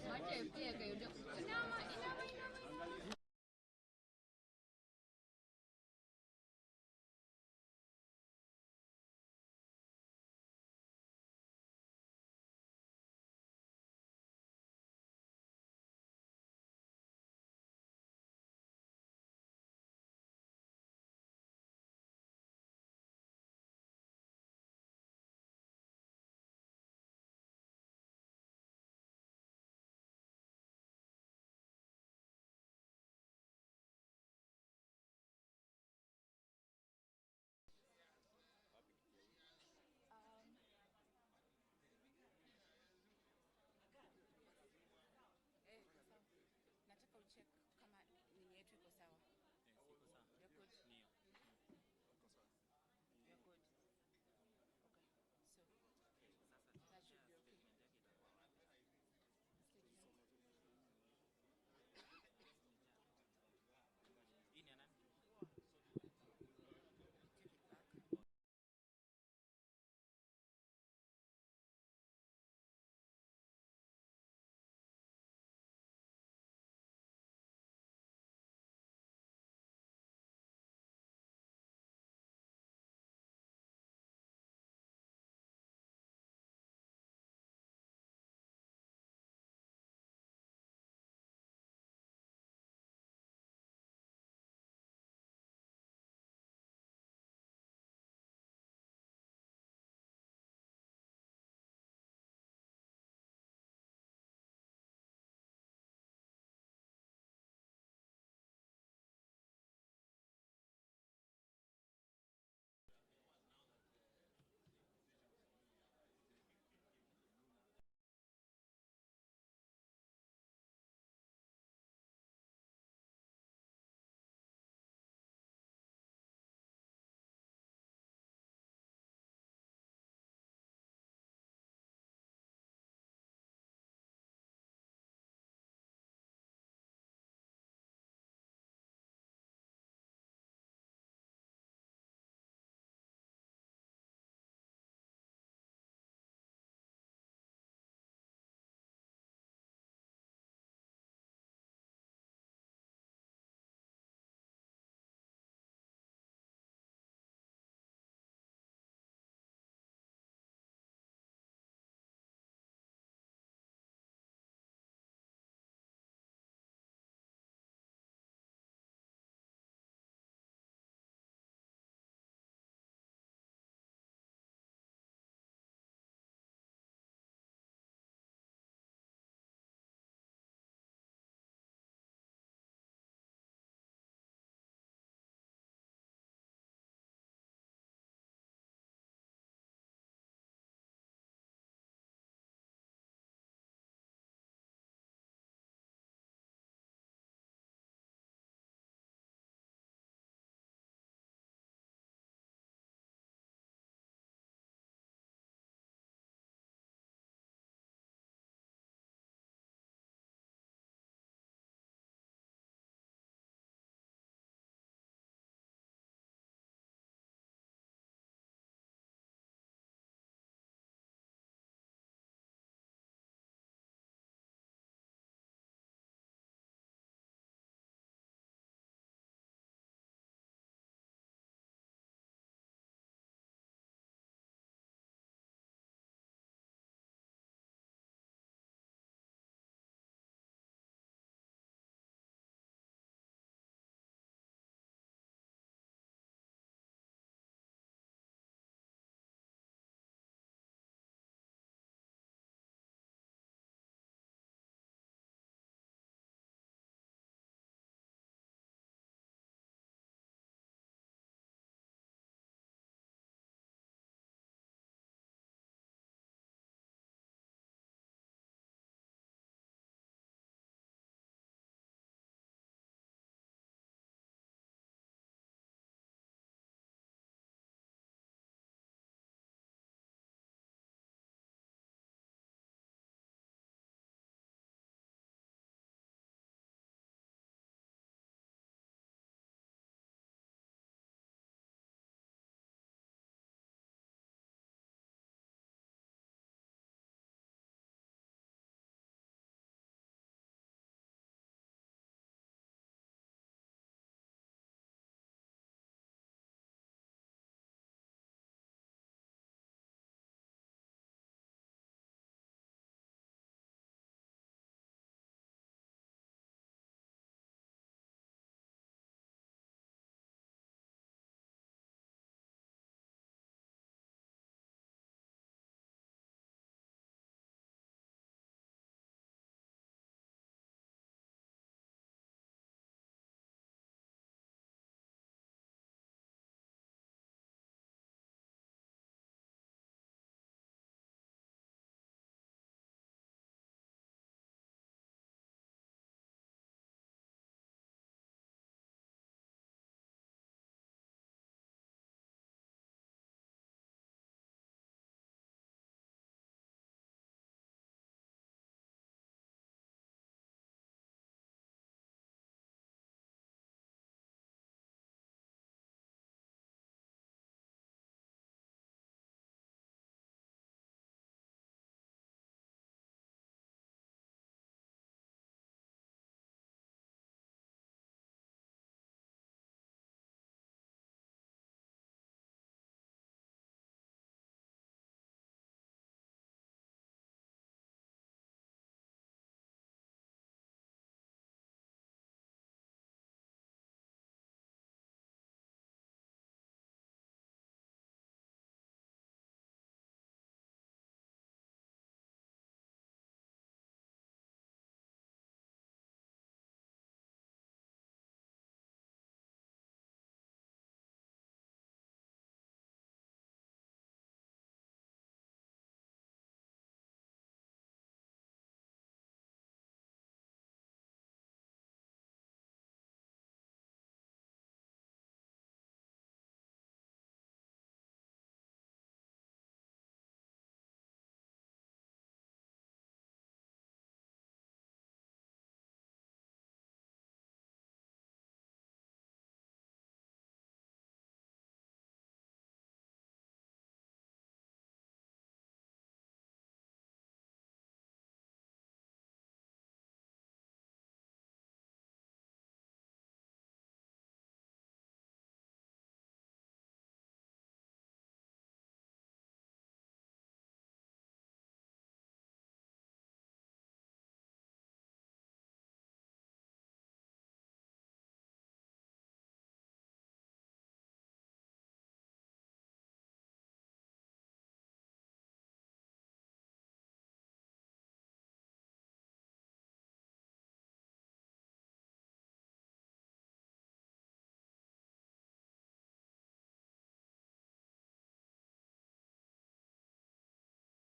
Macie piega, eu digo, inama.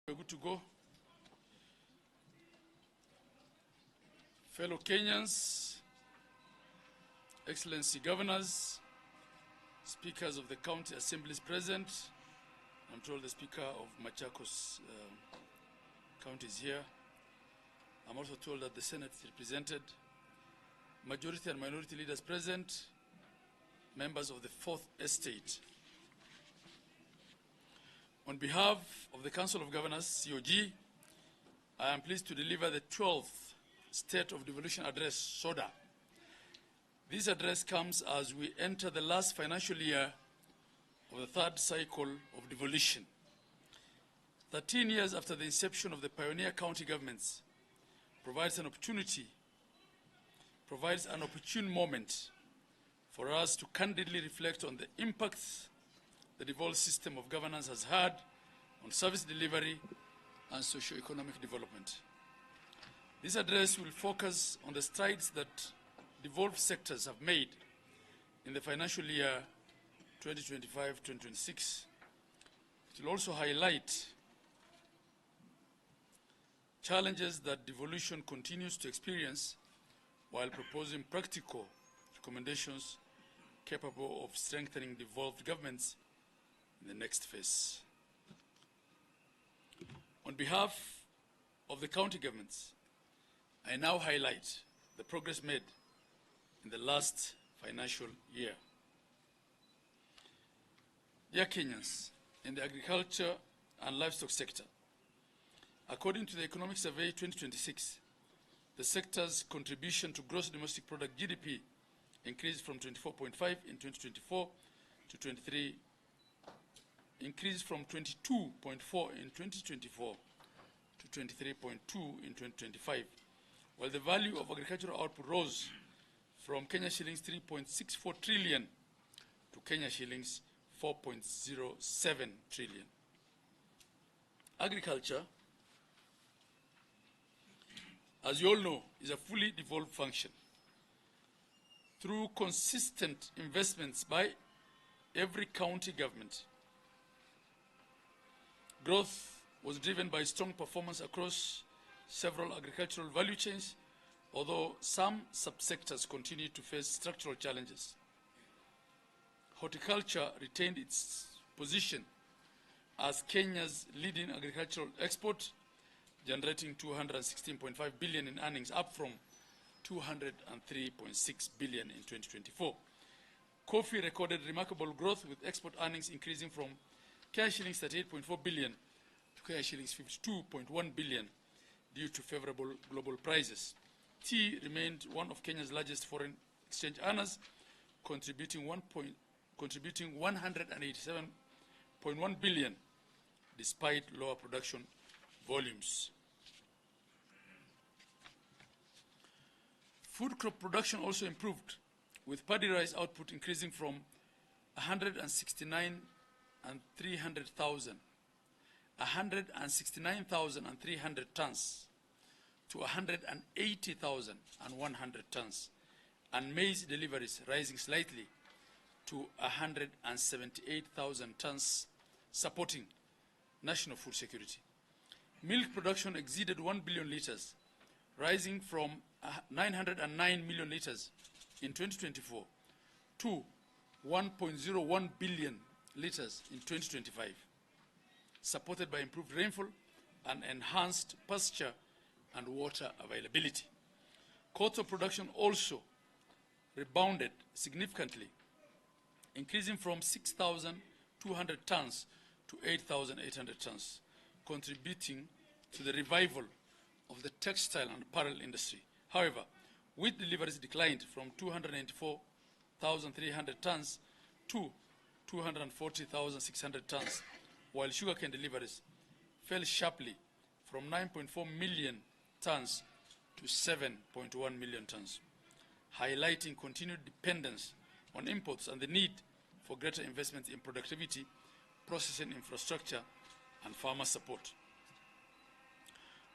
We're good to go. Fellow Kenyans, Excellency Governors, Speakers of the County Assemblies present. I'm told the Speaker of Machakos County is here. I'm also told that the Senate is represented. Majority and minority leaders present. Members of the Fourth Estate. On behalf of the Council of Governors, COG, I am pleased to deliver the 12th State of Devolution Address, SODA. This address comes as we enter the last financial year of the third cycle of devolution. 13 years after the inception of the pioneer county governments provides an opportune moment for us to candidly reflect on the impacts the devolved system of governance has had on service delivery and socio-economic development. This address will focus on the strides that devolved sectors have made in the financial year 2025-2026. It will also highlight challenges that devolution continues to experience while proposing practical recommendations capable of strengthening devolved governments in the next phase. On behalf of the county governments, I now highlight the progress made in the last financial year. Dear Kenyans, in the agriculture and livestock sector, according to the Economic Survey 2026, the sector's contribution to gross domestic product GDP increased from 24.5 in 2024 to 23, increased from 22.4 in 2024 to 23.2 in 2025, while the value of agricultural output rose from Kenya shillings 3.64 trillion to Kenya shillings 4.07 trillion. Agriculture, as you all know, is a fully devolved function. Through consistent investments by every county government, growth was driven by strong performance across several agricultural value chains, although some subsectors continue to face structural challenges. Horticulture retained its position as Kenya's leading agricultural export, generating 216.5 billion in earnings, up from 203.6 billion in 2024. Coffee recorded remarkable growth, with export earnings increasing from Kenya shillings 38.4 billion to Kenya shillings 52.1 billion due to favorable global prices. Tea remained one of Kenya's largest foreign exchange earners, contributing 187.1 billion despite lower production volumes. Food crop production also improved, with paddy rice output increasing from 169,300 tons to 180,100 tons, and maize deliveries rising slightly to 178,000 tons, supporting national food security. Milk production exceeded 1 billion liters, rising from 909 million liters in 2024 to 1.01 billion liters in 2025, supported by improved rainfall and enhanced pasture and water availability. Cotton production also rebounded significantly, increasing from 6,200 tons to 8,800 tons, contributing to the revival of the textile and apparel industry. However, wheat deliveries declined from 294,300 tons to 240,600 tons, while sugarcane deliveries fell sharply from 9.4 million tons to 7.1 million tons, highlighting continued dependence on imports and the need for greater investment in productivity, processing infrastructure, and farmer support.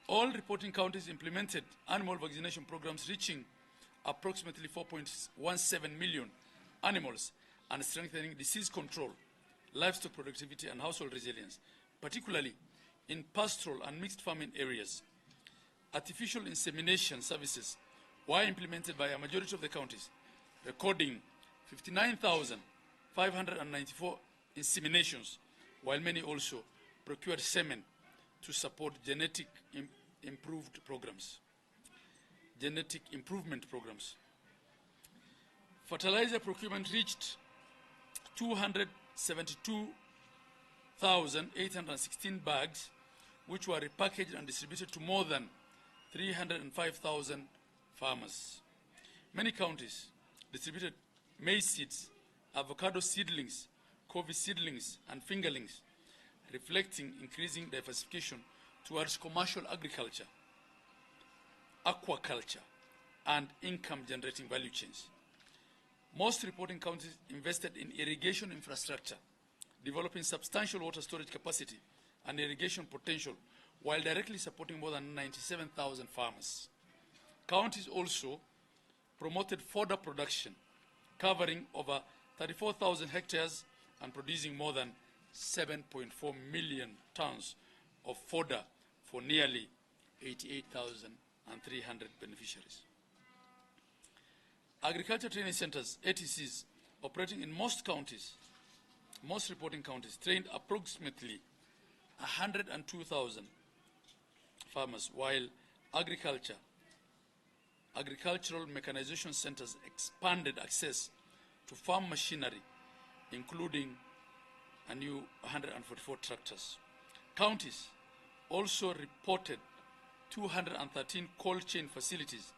All reporting counties implemented animal vaccination programs reaching approximately 4.17 million animals and strengthening disease control, livestock productivity, and household resilience, particularly in pastoral and mixed farming areas. Artificial insemination services were implemented by a majority of the counties, recording 59,594 inseminations, while many also procured semen to support genetic improvement programs. Fertilizer procurement reached 272,816 bags, which were repackaged and distributed to more than 305,000 farmers. Many counties distributed maize seeds, avocado seedlings, coffee seedlings, and fingerlings, reflecting increasing diversification towards commercial agriculture, aquaculture, and income-generating value chains. Most reporting counties invested in irrigation infrastructure, developing substantial water storage capacity and irrigation potential, while directly supporting more than 97,000 farmers. Counties also promoted fodder production, covering over 34,000 hectares and producing more than 7.4 million tons of fodder for nearly 88,300 beneficiaries. Agriculture training centers, ATCs, operating in most reporting counties, trained approximately 102,000 farmers, while agricultural mechanization centers expanded access to farm machinery, including a new 144 tractors. Counties also reported 213 cold chain facilities,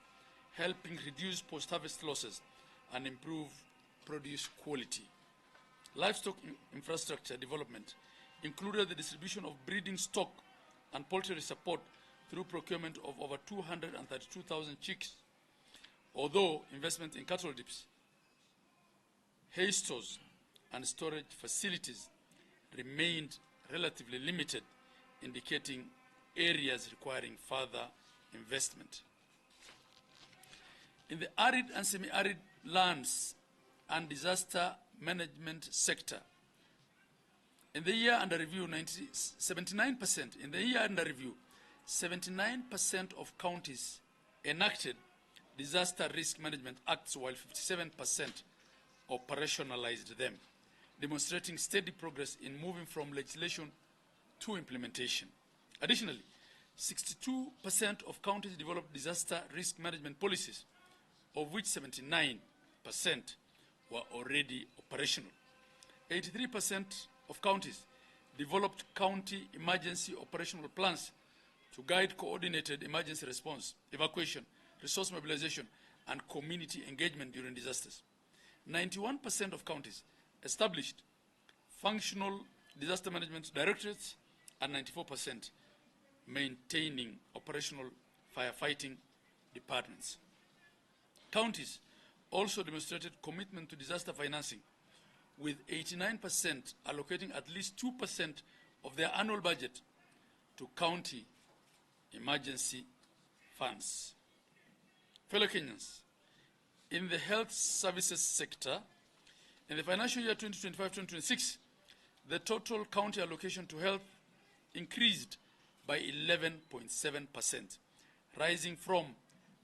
helping reduce post-harvest losses and improve produce quality. Livestock infrastructure development included the distribution of breeding stock and poultry support through procurement of over 232,000 chicks. Although investment in cattle dips, hay stores, and storage facilities remained relatively limited, indicating areas requiring further investment. In the arid and semi-arid lands and disaster management sector, in the year under review, 79% of counties enacted disaster risk management acts, while 57% operationalized them, demonstrating steady progress in moving from legislation to implementation. Additionally, 62% of counties developed disaster risk management policies, of which 79% were already operational. 83% of counties developed county emergency operational plans to guide coordinated emergency response, evacuation, resource mobilization, and community engagement during disasters. 91% of counties established functional disaster management directorates, and 94% maintaining operational firefighting departments. Counties also demonstrated commitment to disaster financing, with 89% allocating at least 2% of their annual budget to county emergency funds. Fellow Kenyans, in the health services sector, in the financial year 2025-2026, the total county allocation to health increased by 11.7%, rising from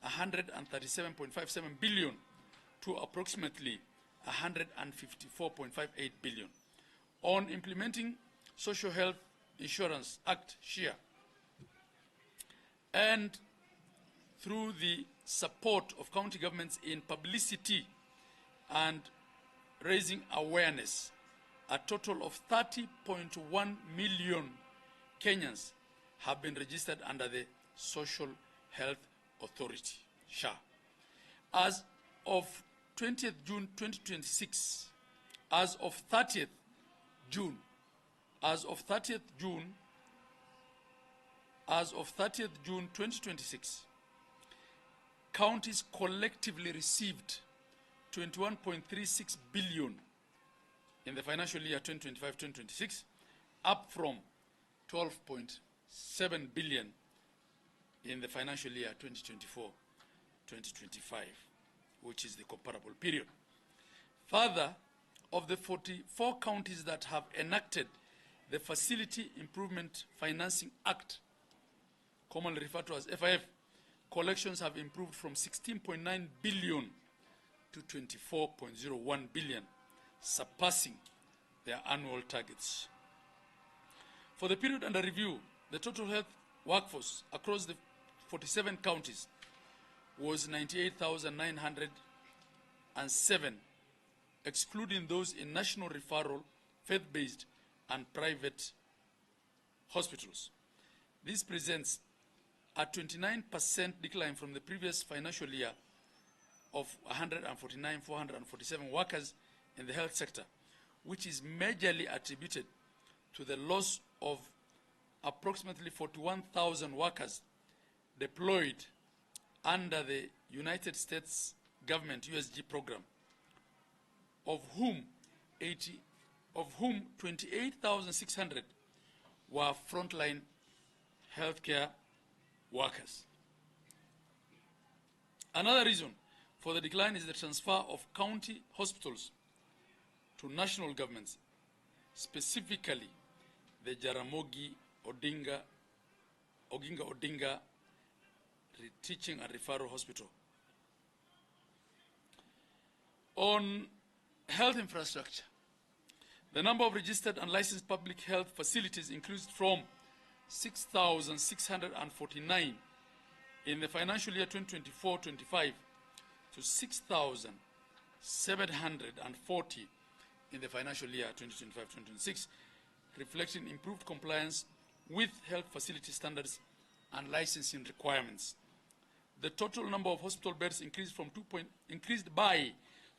137.57 billion to approximately 154.58 billion. On implementing Social Health Insurance Act (SHIA), and through the support of county governments in publicity and raising awareness, a total of 30.1 million Kenyans have been registered under the Social Health Authority, SHA. As of 20th June 2026, as of 30th June 2026, counties collectively received 21.36 billion in the financial year 2025-2026, up from 12.7 billion in the financial year 2024-2025, which is the comparable period. Further, of the 44 counties that have enacted the Facility Improvement Financing Act, commonly referred to as FIF, collections have improved from 16.9 billion to 24.01 billion, surpassing their annual targets. For the period under review, the total health workforce across the 47 counties was 98,907, excluding those in national referral, faith-based, and private hospitals. This presents a 29% decline from the previous financial year of 149,447 workers in the health sector, which is majorly attributed to the loss of approximately 41,000 workers deployed under the United States government USG program, of whom 28,600 were frontline healthcare workers. Another reason for the decline is the transfer of county hospitals to national governments, specifically the Jaramogi Oginga Odinga Teaching and Referral Hospital. On health infrastructure, the number of registered and licensed public health facilities increased from 6,649 in the financial year 2024-25 to 6,740 in the financial year 2025-2026, reflecting improved compliance with health facility standards and licensing requirements. The total number of hospital beds increased by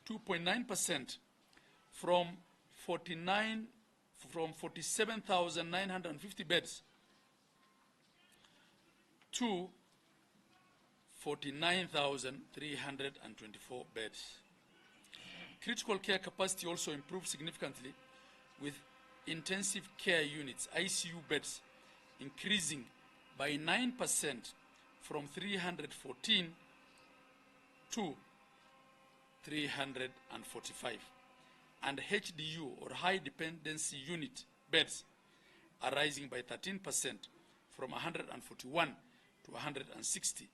2.9% from 47,950 beds to 49,324 beds. Critical care capacity also improved significantly, with intensive care units, ICU beds, increasing by 9% from 314 to 345, and HDU, or high dependency unit beds, are rising by 13% from 141 to 160,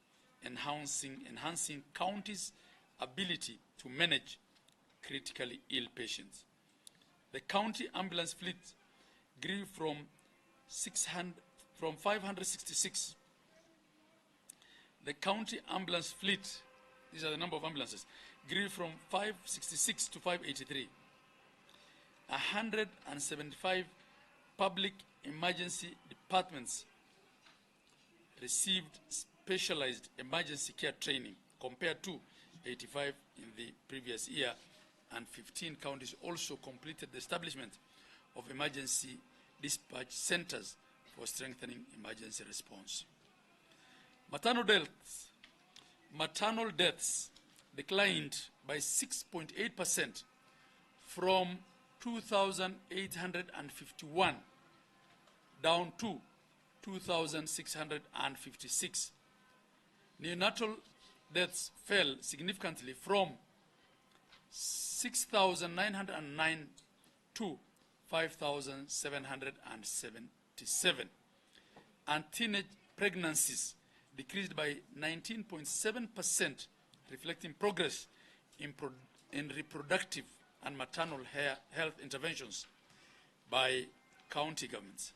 enhancing counties' ability to manage critically ill patients. The county ambulance fleet grew from 566. The county ambulance fleet, these are the number of ambulances, grew from 566 to 583. 175 public emergency departments received specialized emergency care training compared to 85 in the previous year, and 15 counties also completed the establishment of emergency dispatch centers for strengthening emergency response. Maternal deaths declined by 6.8% from 2,851 down to 2,656. Neonatal deaths fell significantly from 6,909 to 5,777. And teenage pregnancies decreased by 19.7%, reflecting progress in reproductive and maternal health interventions by county governments.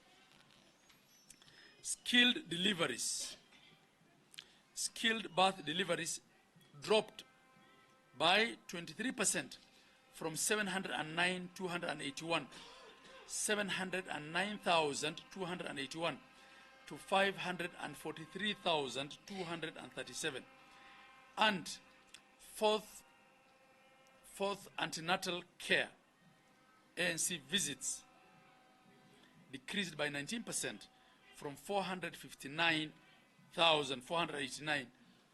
Skilled birth deliveries dropped by 23% from 709,281 to 543,237. And fourth antenatal care, ANC visits, decreased by 19% from 459,489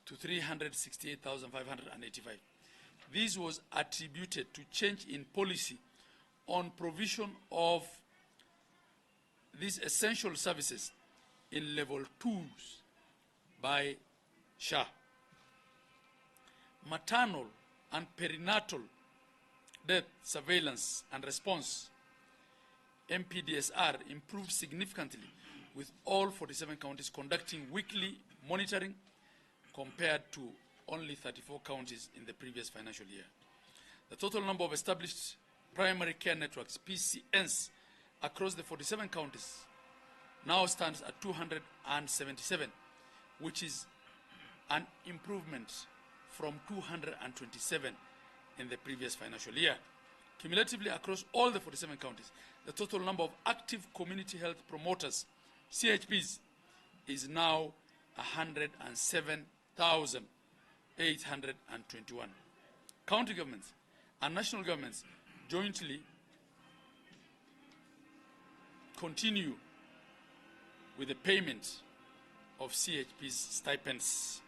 to 368,585. This was attributed to change in policy on provision of these essential services in level 2s by SHA. Maternal and perinatal death surveillance and response MPDSR improved significantly, with all 47 counties conducting weekly monitoring compared to only 34 counties in the previous financial year. The total number of established primary care networks, PCNs, across the 47 counties now stands at 277, which is an improvement from 227 in the previous financial year. Cumulatively, across all the 47 counties, the total number of active community health promoters, CHPs, is now 107,821. County governments and national governments jointly continue with the payment of CHP's stipends.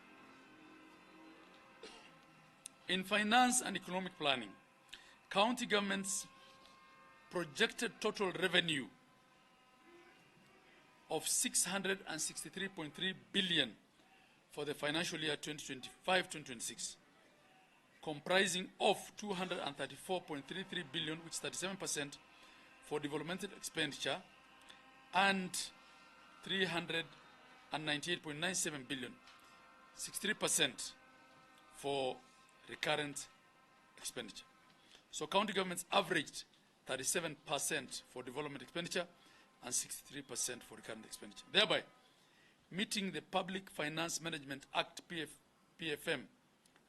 In finance and economic planning, county governments projected total revenue of 663.3 billion for the financial year 2025-2026, comprising of 234.33 billion, which is 37% for developmental expenditure, and 398.97 billion, 63% for recurrent expenditure. So county governments averaged 37% for development expenditure and 63% for recurrent expenditure, thereby meeting the Public Finance Management Act PFM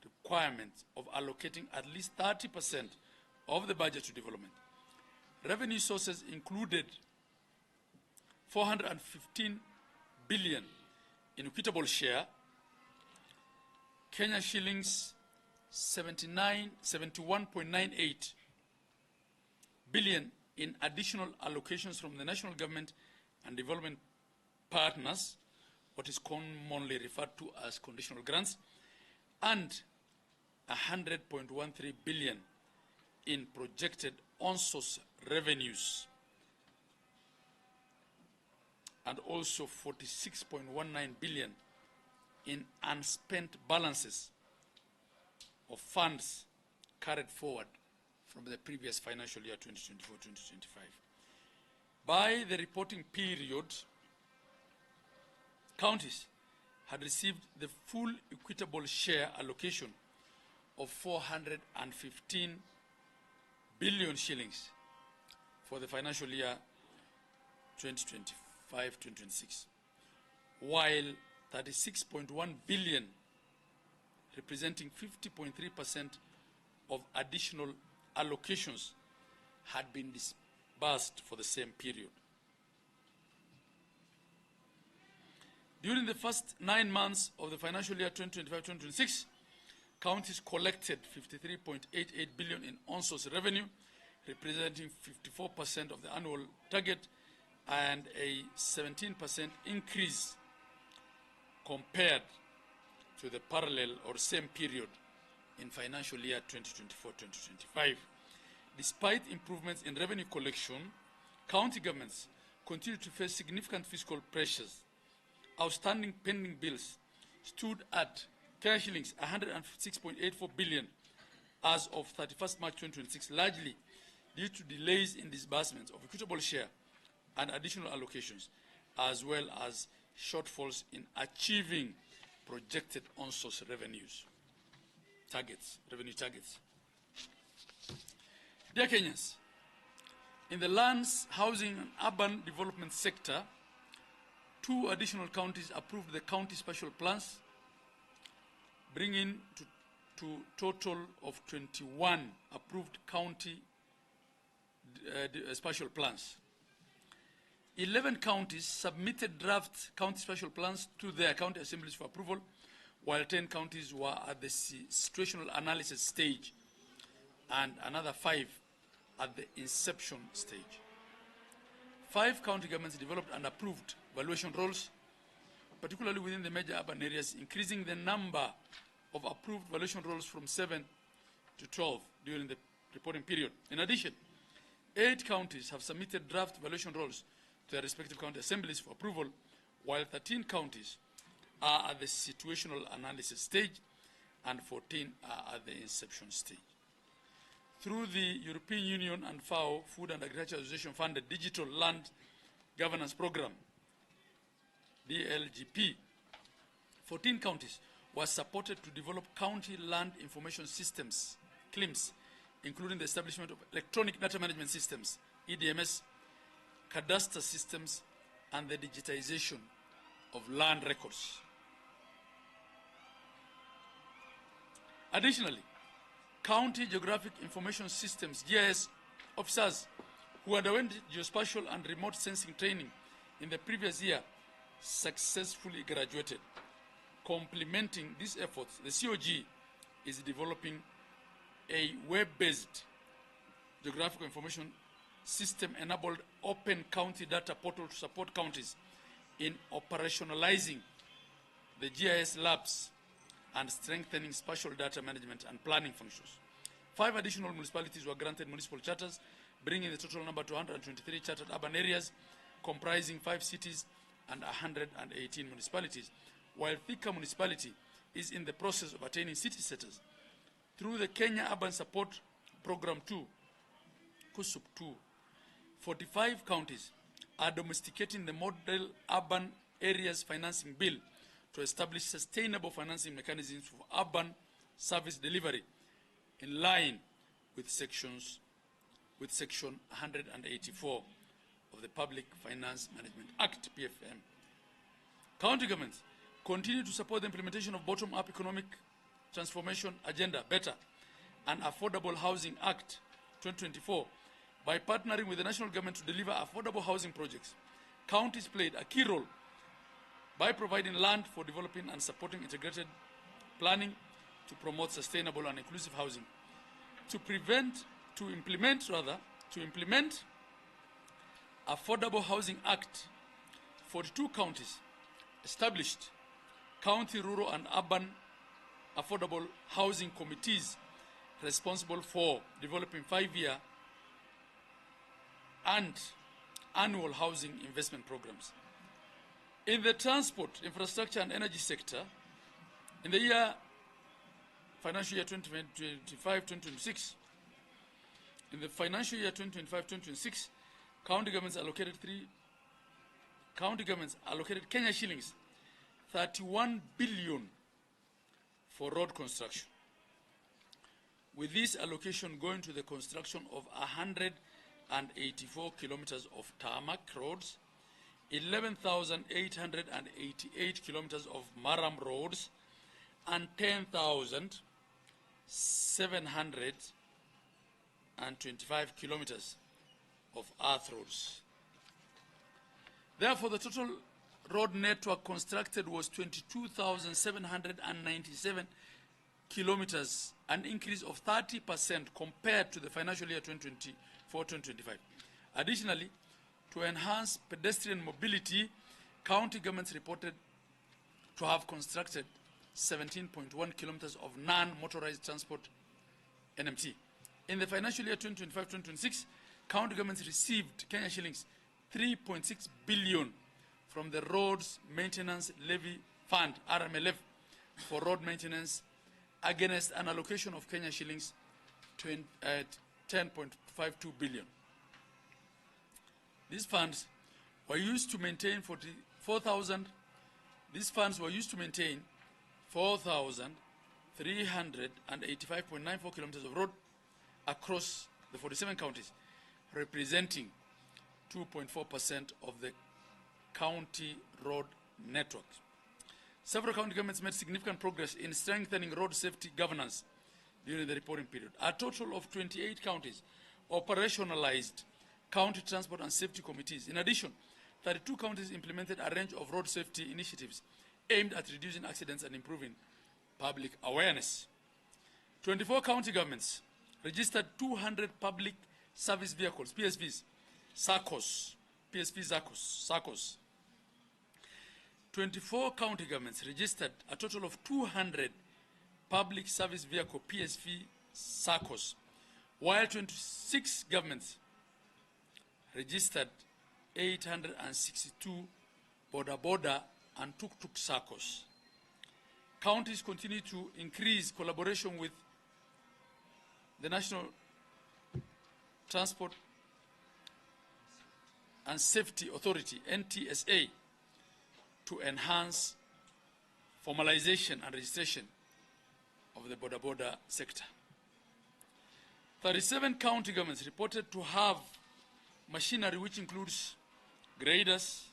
requirement of allocating at least 30% of the budget to development. Revenue sources included 415 billion in equitable share, Kenya shillings 71.98 billion in additional allocations from the national government and development partners, what is commonly referred to as conditional grants, and 100.13 billion in projected on-source revenues, and also 46.19 billion in unspent balances of funds carried forward from the previous financial year 2024-2025. By the reporting period, counties had received the full equitable share allocation of 415 billion shillings for the financial year 2025-2026, while 36.1 billion, representing 50.3% of additional allocations, had been disbursed for the same period. During the first 9 months of the financial year 2025-2026, counties collected 53.88 billion in on-source revenue, representing 54% of the annual target and a 17% increase compared to the parallel or same period in financial year 2024-2025. Despite improvements in revenue collection, county governments continue to face significant fiscal pressures. Outstanding pending bills stood at cash shillings 106.84 billion as of 31st March 2026, largely due to delays in disbursements of equitable share and additional allocations, as well as shortfalls in achieving projected on-source revenue targets. Dear Kenyans, in the lands, housing and urban development sector, 2 additional counties approved the county special plans, bringing to total of 21 approved county special plans. 11 counties submitted draft county special plans to their county assemblies for approval, while 10 counties were at the situational analysis stage and another 5 at the inception stage. 5 county governments developed and approved valuation roles, particularly within the major urban areas, increasing the number of approved valuation roles from 7 to 12 during the reporting period. In addition, 8 counties have submitted draft valuation roles to their respective county assemblies for approval, while 13 counties are at the situational analysis stage and 14 are at the inception stage. through the European Union and FAO, Food and Agriculture Association funded Digital Land Governance Program, DLGP. 14 counties were supported to develop county land information systems, CLIMS, including the establishment of electronic data management systems, EDMS, cadastre systems, and the digitization of land records. Additionally, County Geographic Information Systems, GIS, officers who underwent geospatial and remote sensing training in the previous year successfully graduated. Complementing these efforts, the COG is developing a web-based geographical information system-enabled open county data portal to support counties in operationalizing the GIS labs and strengthening spatial data management and planning functions. 5 additional municipalities were granted municipal charters, bringing the total number to 123 chartered urban areas, comprising 5 cities and 118 municipalities, while Thika municipality is in the process of attaining city status. Through the Kenya Urban Support Program 2, KUSUP 2, 45 counties are domesticating the Model Urban Areas Financing Bill to establish sustainable financing mechanisms for urban service delivery in line with Section 184 of the Public Finance Management Act, PFM. County governments continue to support the implementation of bottom-up economic transformation agenda, BETTER, and Affordable Housing Act 2024 by partnering with the national government to deliver affordable housing projects. Counties played a key role by providing land for developing and supporting integrated planning to promote sustainable and inclusive housing. To implement Affordable Housing Act, 42 counties established county rural and urban affordable housing committees responsible for developing 5-year and annual housing investment programs. In the transport, infrastructure and energy sector, in the financial year 2025-2026, county governments allocated Kenya shillings 31 billion for road construction, with this allocation going to the construction of 184 kilometers of tarmac roads, 11,888 kilometers of maram roads, and 10,725 kilometers of earth roads. Therefore, the total road network constructed was 22,797 kilometers, an increase of 30% compared to the financial year 2024-2025. Additionally, to enhance pedestrian mobility, county governments reported to have constructed 17.1 kilometers of non-motorized transport NMT. In the financial year 2025-2026, county governments received Kenya shillings 3.6 billion from the Roads Maintenance Levy Fund, RMLF, for road maintenance against an allocation of Kenya shillings 10.52 billion. These funds were used to maintain 4,385.94 kilometers of road across the 47 counties, representing 2.4% of the county road network. Several county governments made significant progress in strengthening road safety governance during the reporting period. A total of 28 counties operationalized county transport and safety committees. In addition, 32 counties implemented a range of road safety initiatives aimed at reducing accidents and improving public awareness. 24 county governments registered 200 public service vehicles, PSVs, SACCOs, 24 county governments registered a total of 200 public service vehicle, PSV, SACCOs, while 26 governments registered 862 border and tuk-tuk SACCOs. Counties continue to increase collaboration with the National Transport and Safety Authority, NTSA, to enhance formalization and registration of the border sector. 37 county governments reported to have machinery which includes graders,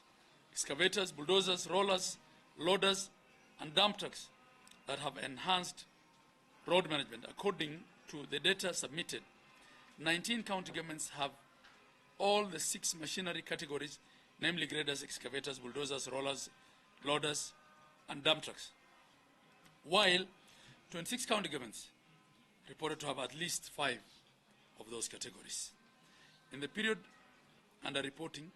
excavators, bulldozers, rollers, loaders, and dump trucks that have enhanced road management. According to the data submitted, 19 county governments have all the 6 machinery categories, namely graders, excavators, bulldozers, rollers, loaders, and dump trucks, while 26 county governments reported to have at least 5 of those categories. In the period under reporting,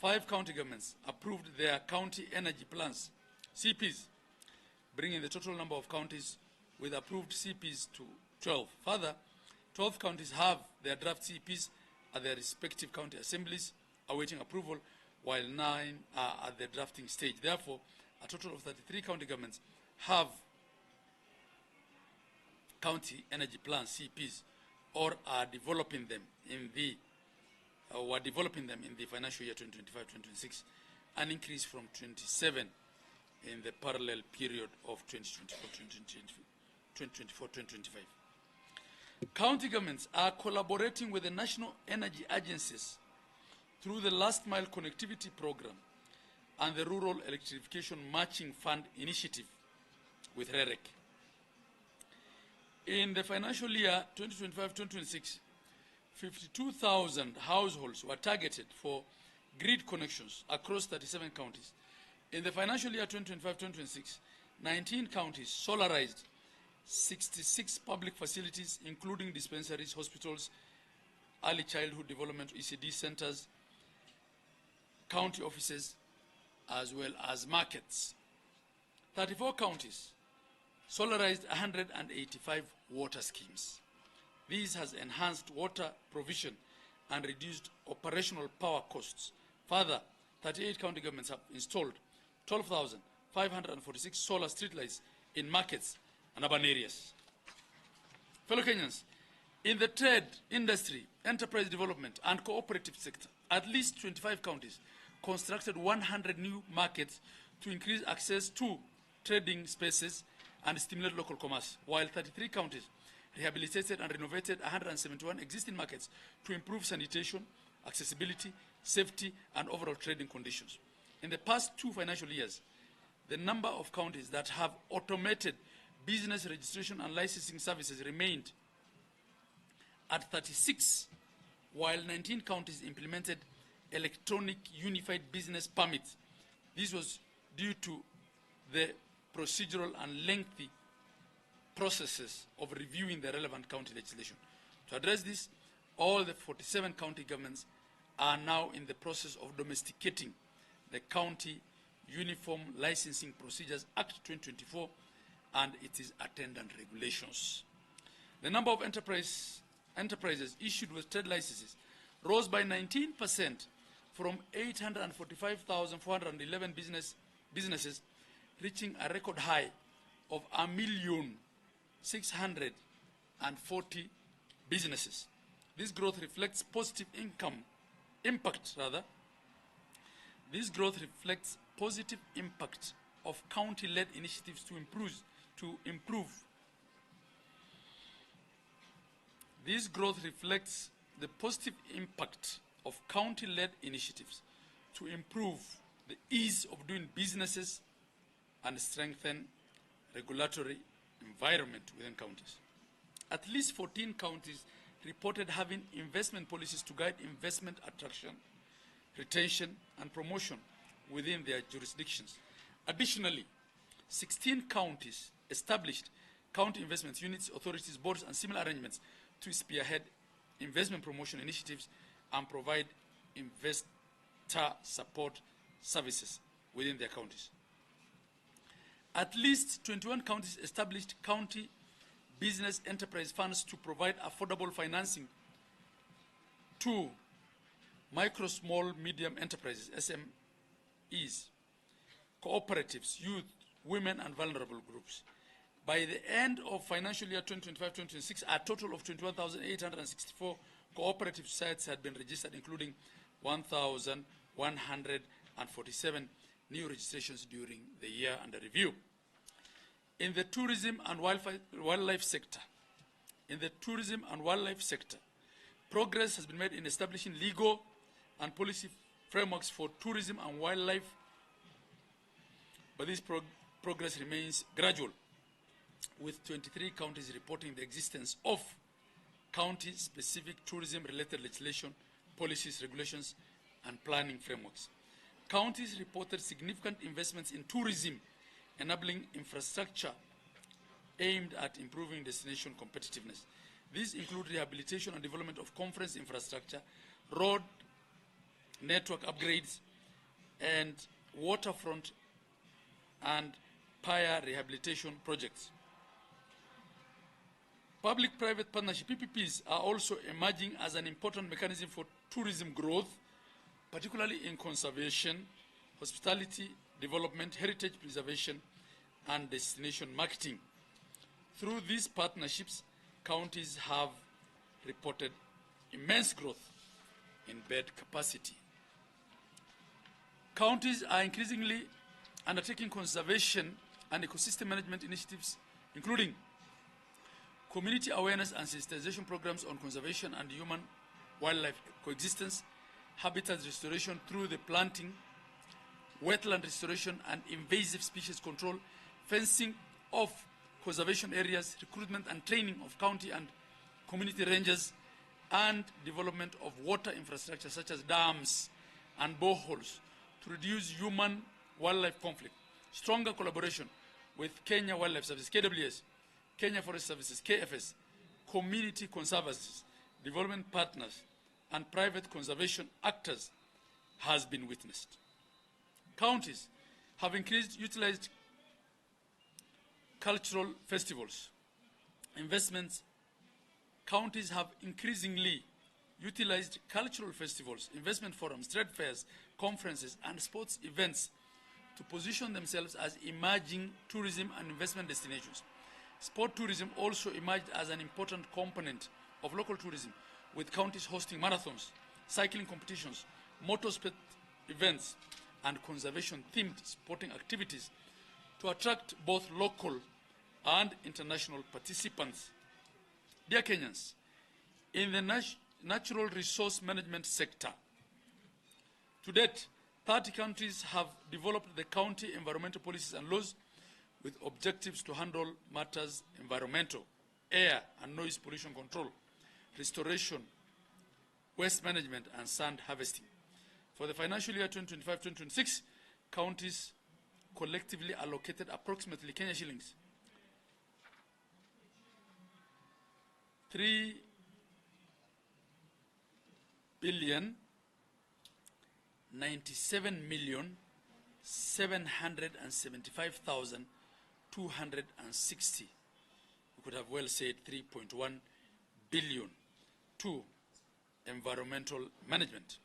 5 county governments approved their county energy plans, CPs, bringing the total number of counties with approved CPs to 12. Further, 12 counties have their draft CPs at their respective county assemblies awaiting approval, while 9 are at the drafting stage. Therefore, a total of 33 county governments have county energy plans, CPs, or are developing them in the financial year 2025-2026, an increase from 27 in the parallel period of 2024-2025. County governments are collaborating with the national energy agencies through the Last Mile Connectivity Program and the Rural Electrification Matching Fund Initiative with REREC. In the financial year 2025-2026, 52,000 households were targeted for grid connections across 37 counties. In the financial year 2025-2026, 19 counties solarized 66 public facilities, including dispensaries, hospitals, early childhood development, ECD centers, county offices, as well as markets. 34 counties solarized 185 water schemes. This has enhanced water provision and reduced operational power costs. Further, 38 county governments have installed 12,546 solar streetlights in markets and urban areas. Fellow Kenyans, in the trade, industry, enterprise development, and cooperative sector, at least 25 counties constructed 100 new markets to increase access to trading spaces and stimulate local commerce, while 33 counties rehabilitated and renovated 171 existing markets to improve sanitation, accessibility, safety, and overall trading conditions. In the past 2 financial years, the number of counties that have automated business registration and licensing services remained at 36, while 19 counties implemented electronic unified business permits. This was due to the procedural and lengthy processes of reviewing the relevant county legislation. To address this, all the 47 county governments are now in the process of domesticating the County Uniform Licensing Procedures Act 2024 and its attendant regulations. The number of enterprises issued with trade licenses rose by 19% from 845,411 businesses, reaching a record high of 1,640,000 businesses. This growth reflects positive impact of county-led initiatives to improve. This growth reflects the positive impact of county-led initiatives to improve the ease of doing businesses and strengthen regulatory environment within counties. At least 14 counties reported having investment policies to guide investment attraction, retention, and promotion within their jurisdictions. Additionally, 16 counties established county investment units, authorities, boards, and similar arrangements to spearhead investment promotion initiatives and provide investor support services within their counties. At least 21 counties established county business enterprise funds to provide affordable financing to micro, small, medium enterprises, SMEs, cooperatives, youth, women, and vulnerable groups. By the end of financial year 2025-2026, a total of 21,864 cooperative societies had been registered, including 1,147 new registrations during the year under review. In the tourism and wildlife sector, progress has been made in establishing legal and policy frameworks for tourism and wildlife, but this progress remains gradual, with 23 counties reporting the existence of county-specific tourism-related legislation, policies, regulations, and planning frameworks. Counties reported significant investments in tourism, enabling infrastructure aimed at improving destination competitiveness. These include rehabilitation and development of conference infrastructure, road network upgrades, and waterfront and pier rehabilitation projects. Public-private partnership, PPPs, are also emerging as an important mechanism for tourism growth, particularly in conservation, hospitality, development, heritage preservation, and destination marketing. Through these partnerships, counties have reported immense growth in bed capacity. Counties are increasingly undertaking conservation and ecosystem management initiatives, including community awareness and sensitization programs on conservation and human-wildlife coexistence, habitat restoration through the planting, wetland restoration and invasive species control, fencing of conservation areas, recruitment and training of county and community rangers, and development of water infrastructure such as dams and boreholes to reduce human-wildlife conflict. Stronger collaboration with Kenya Wildlife Services, KWS, Kenya Forest Services, KFS, community conservancies, development partners, and private conservation actors has been witnessed. Counties have utilized cultural festivals. Counties have increasingly utilized cultural festivals, investment forums, trade fairs, conferences, and sports events to position themselves as emerging tourism and investment destinations. Sport tourism also emerged as an important component of local tourism, with counties hosting marathons, cycling competitions, motorsport events, and conservation-themed sporting activities to attract both local and international participants. Dear Kenyans, in the natural resource management sector, to date, 30 counties have developed the county environmental policies and laws with objectives to handle matters environmental, air and noise pollution control, restoration, waste management, and sand harvesting. For the financial year 2025-2026, counties collectively allocated approximately Kenya shillings 3,997,775,260. We could have well said 3.1 billion to environmental management.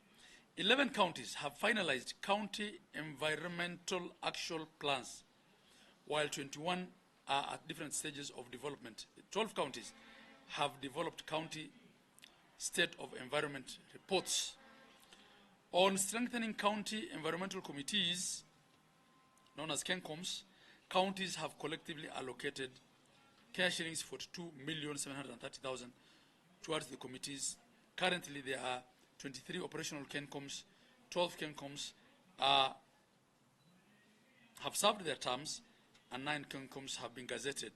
11 counties have finalized county environmental action plans, while 21 are at different stages of development. 12 counties have developed county state of environment reports. On strengthening county environmental committees, known as KENCOMs, counties have collectively allocated Kenya shillings 42,730,000 towards the committees. Currently, there are 23 operational KENCOMs, 12 KENCOMs have served their terms, and 9 KENCOMs have been gazetted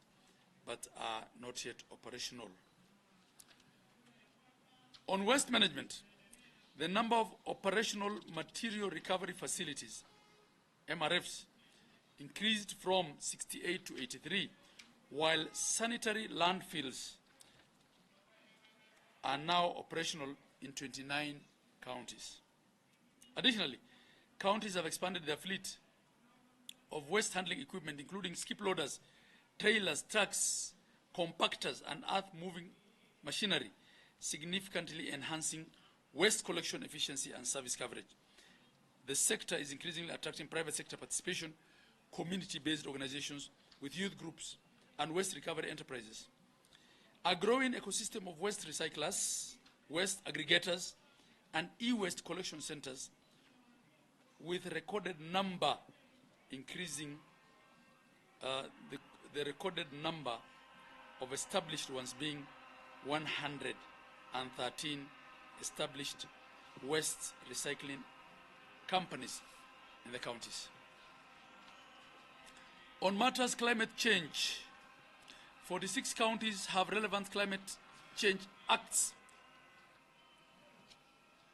but are not yet operational. On waste management, the number of operational material recovery facilities, MRFs, increased from 68 to 83, while sanitary landfills are now operational in 29 counties. Additionally, counties have expanded their fleet of waste handling equipment, including skip loaders, trailers, trucks, compactors, and earth-moving machinery, significantly enhancing waste collection efficiency and service coverage. The sector is increasingly attracting private sector participation, community-based organizations with youth groups, and waste recovery enterprises. A growing ecosystem of waste recyclers, waste aggregators, and e-waste collection centers, with recorded number increasing, the recorded number of established ones being 113 established waste recycling companies in the counties. On matters climate change, 46 counties have relevant climate change acts,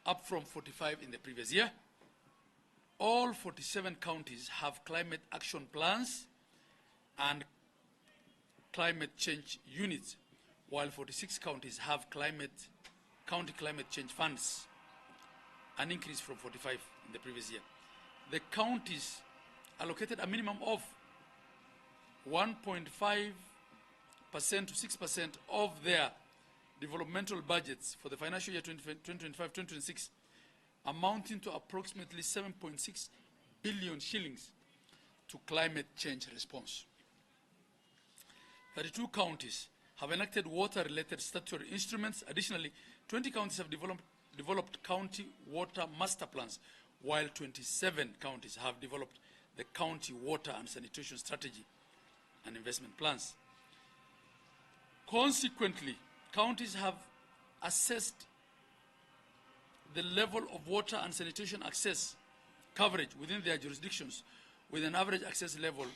up from 45 in the previous year. All 47 counties have climate action plans and climate change units, while 46 counties have county climate change funds, an increase from 45 in the previous year. The counties allocated a minimum of 1.5% to 6% of their developmental budgets for the financial year 2025-2026, amounting to approximately 7.6 billion shillings to climate change response. 32 counties have enacted water-related statutory instruments. Additionally, 20 counties have developed county water master plans, while 27 counties have developed the county water and sanitation strategy and investment plans. Consequently, counties have assessed the level of water and sanitation access coverage within their jurisdictions, with an average access level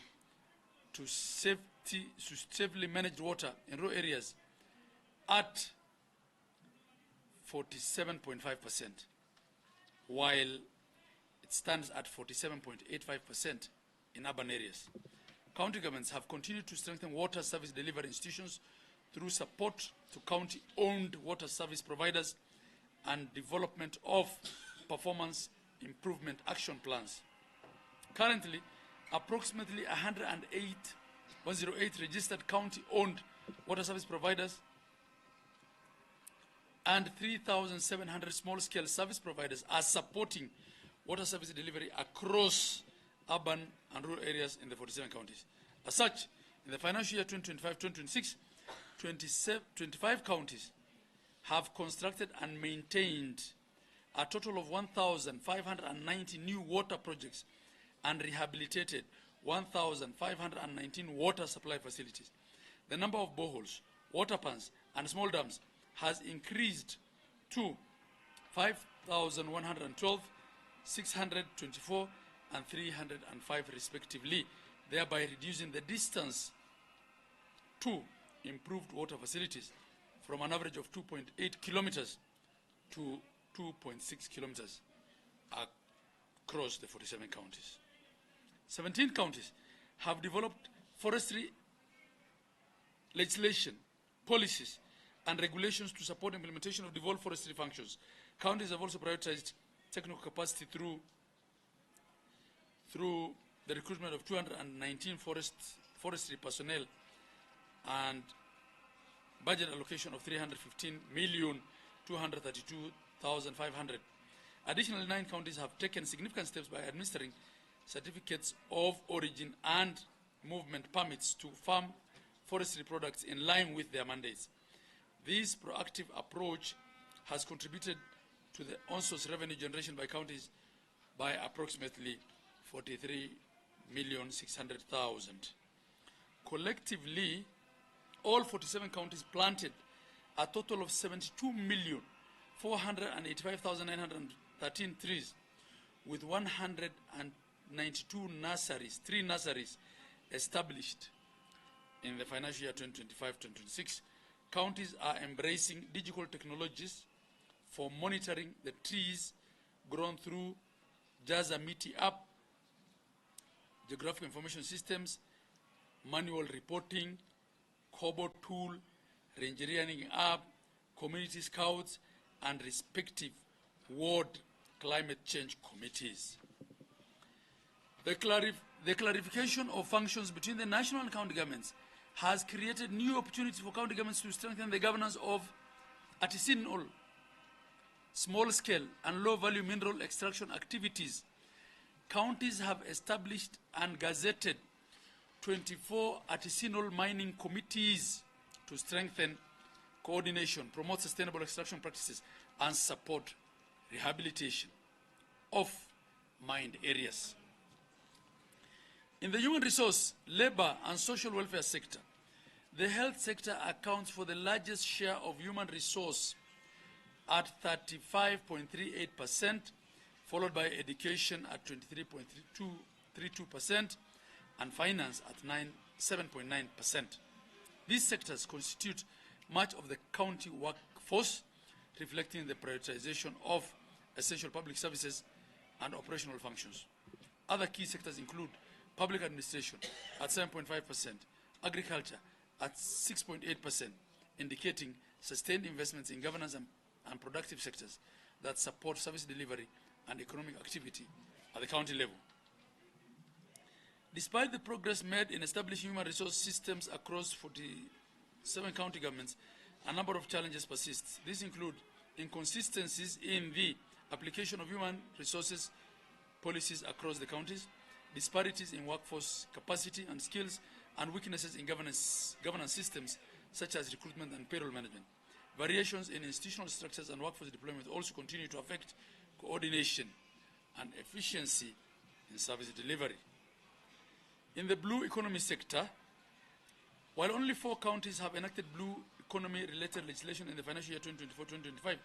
to safely managed water in rural areas at 47.5%, while it stands at 47.85% in urban areas. County governments have continued to strengthen water service delivery institutions through support to county-owned water service providers and development of performance improvement action plans. Currently, approximately 108 registered county-owned water service providers and 3,700 small-scale service providers are supporting water service delivery across urban and rural areas in the 47 counties. As such, in the financial year 2025-2026, 25 counties have constructed and maintained a total of 1,590 new water projects and rehabilitated 1,519 water supply facilities. The number of boreholes, water pans, and small dams has increased to 5,112, 624, and 305 respectively, thereby reducing the distance to improved water facilities from an average of 2.8 kilometers to 2.6 kilometers across the 47 counties. 17 counties have developed forestry legislation, policies, and regulations to support implementation of devolved forestry functions. Counties have also prioritized technical capacity through the recruitment of 219 forestry personnel and budget allocation of 315,232,500. Additionally, 9 counties have taken significant steps by administering certificates of origin and movement permits to farm forestry products in line with their mandates. This proactive approach has contributed to the on-source revenue generation by counties by approximately 43,600,000. Collectively, all 47 counties planted a total of 72,485,913 trees, with 192 nurseries, 3 nurseries established in the financial year 2025-2026. Counties are embracing digital technologies for monitoring the trees grown through Jaza Miti app, geographic information systems, manual reporting, Kobo tool, rangerianing app, community scouts, and respective ward climate change committees. The clarification of functions between the national and county governments has created new opportunities for county governments to strengthen the governance of artisanal, small-scale, and low-value mineral extraction activities. Counties have established and gazetted 24 artisanal mining committees to strengthen coordination, promote sustainable extraction practices, and support rehabilitation of mined areas. In the human resource, labor, and social welfare sector, the health sector accounts for the largest share of human resource at 35.38%, followed by education at 23.32%, and finance at 7.9%. These sectors constitute much of the county workforce, reflecting the prioritization of essential public services and operational functions. Other key sectors include public administration at 7.5%, agriculture at 6.8%, indicating sustained investments in governance and productive sectors that support service delivery and economic activity at the county level. Despite the progress made in establishing human resource systems across 47 county governments, a number of challenges persist. These include inconsistencies in the application of human resources policies across the counties, disparities in workforce capacity and skills, and weaknesses in governance systems such as recruitment and payroll management. Variations in institutional structures and workforce deployment also continue to affect coordination and efficiency in service delivery. In the blue economy sector, while only 4 counties have enacted blue economy-related legislation in the financial year 2024-2025,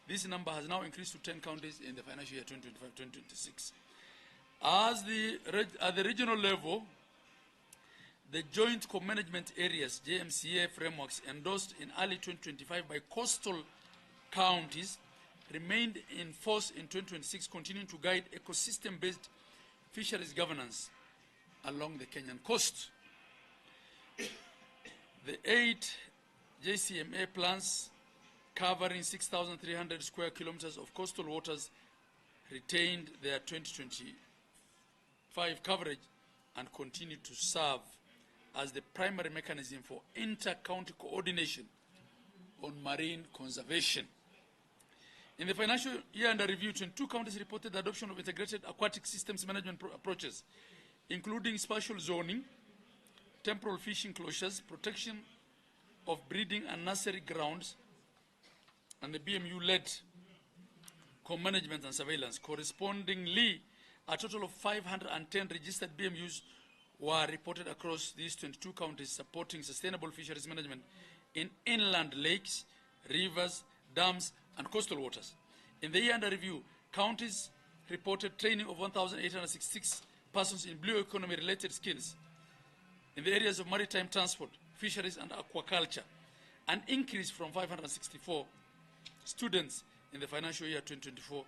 this number has now increased to 10 counties in the financial year 2025-2026. At the regional level, the Joint Co-Management Areas, JMCA frameworks endorsed in early 2025 by coastal counties remained in force in 2026, continuing to guide ecosystem-based fisheries governance along the Kenyan coast. The 8 JCMA plans covering 6,300 square kilometers of coastal waters retained their 2025 coverage and continue to serve as the primary mechanism for inter-county coordination on marine conservation. In the financial year under review, 22 counties reported the adoption of integrated aquatic systems management approaches, including spatial zoning, temporal fishing closures, protection of breeding and nursery grounds, and the BMU-led co-management and surveillance. Correspondingly, a total of 510 registered BMUs were reported across these 22 counties, supporting sustainable fisheries management in inland lakes, rivers, dams, and coastal waters. In the year under review, counties reported training of 1,866 persons in blue economy-related skills in the areas of maritime transport, fisheries, and aquaculture, an increase from 564 students in the financial year 2024-25,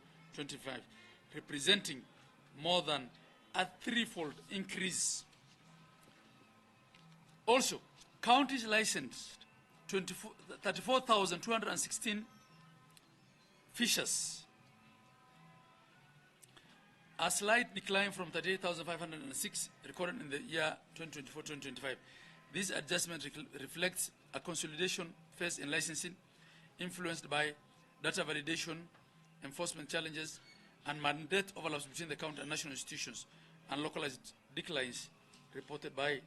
representing more than a threefold increase. Also, counties licensed 34,216 fishers, a slight decline from 38,506 recorded in the year 2024-2025. This adjustment reflects a consolidation phase in licensing, influenced by data validation, enforcement challenges, and mandate overlaps between the county and national institutions, and localized declines reported by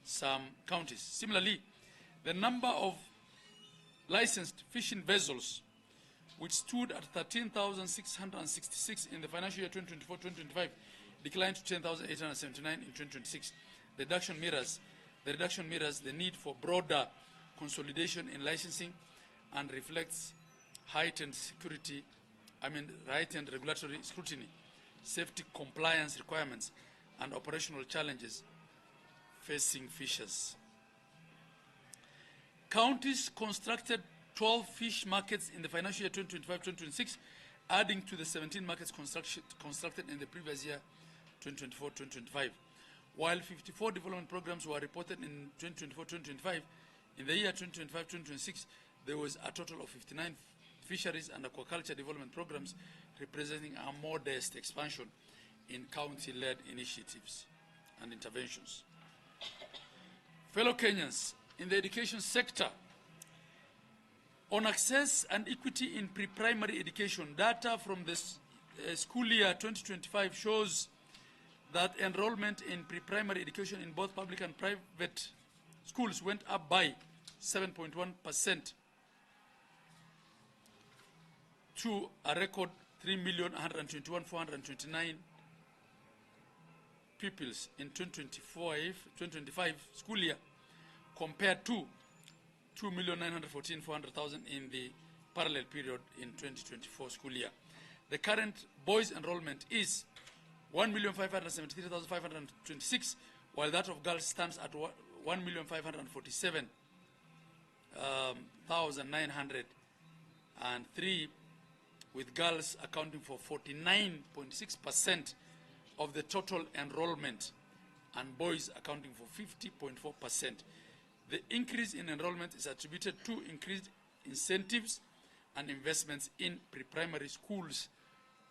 some counties. Similarly, the number of licensed fishing vessels, which stood at 13,666 in the financial year 2024-2025, declined to 10,879 in 2026. The reduction mirrors the need for broader consolidation in licensing and reflects heightened regulatory scrutiny, safety compliance requirements, and operational challenges facing fishers. Counties constructed 12 fish markets in the financial year 2025-2026, adding to the 17 markets constructed in the previous year, 2024-2025. While 54 development programs were reported in 2024-2025, in the year 2025-2026, there was a total of 59 fisheries and aquaculture development programs, representing a modest expansion in county-led initiatives and interventions. Fellow Kenyans, in the education sector, on access and equity in pre-primary education, data from the school year 2025 shows that enrollment in pre-primary education in both public and private schools went up by 7.1% to a record 3,121,429 pupils in 2025 school year, compared to 2,914,400,000 in the parallel period in 2024 school year. The current boys enrollment is 1,573,526, while that of girls stands at 1,547,903, with girls accounting for 49.6% of the total enrollment and boys accounting for 50.4%. The increase in enrollment is attributed to increased incentives and investments in pre-primary schools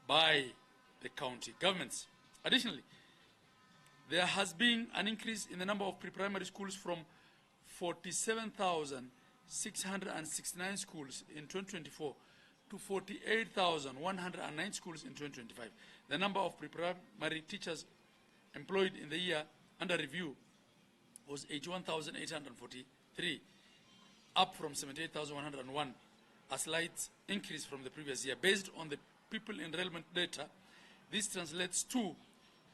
by the county governments. Additionally, there has been an increase in the number of pre-primary schools from 47,669 schools in 2024 to 48,109 schools in 2025. The number of pre-primary teachers employed in the year under review was 81,843, up from 78,101, a slight increase from the previous year. Based on the pupil enrollment data, this translates to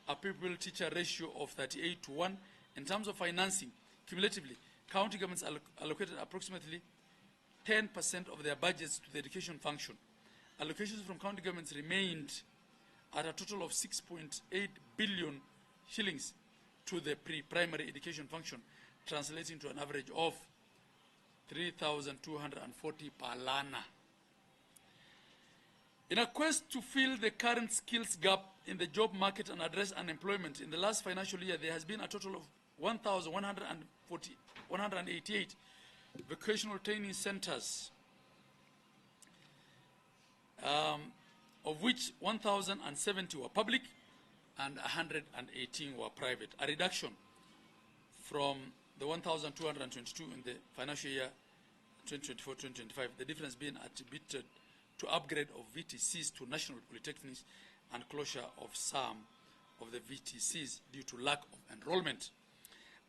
a pupil-teacher ratio of 38:1. In terms of financing, cumulatively, county governments allocated approximately 10% of their budgets to the education function. Allocations from county governments remained at a total of 6.8 billion shillings to the pre-primary education function, translating to an average of 3,240 per learner. In a quest to fill the current skills gap in the job market and address unemployment, in the last financial year, there has been a total of 188 vocational training centers, of which 1,070 were public and 118 were private, a reduction from the 1,222 in the financial year 2024-2025, the difference being attributed to upgrade of VTCs to national polytechnics and closure of some of the VTCs due to lack of enrollment.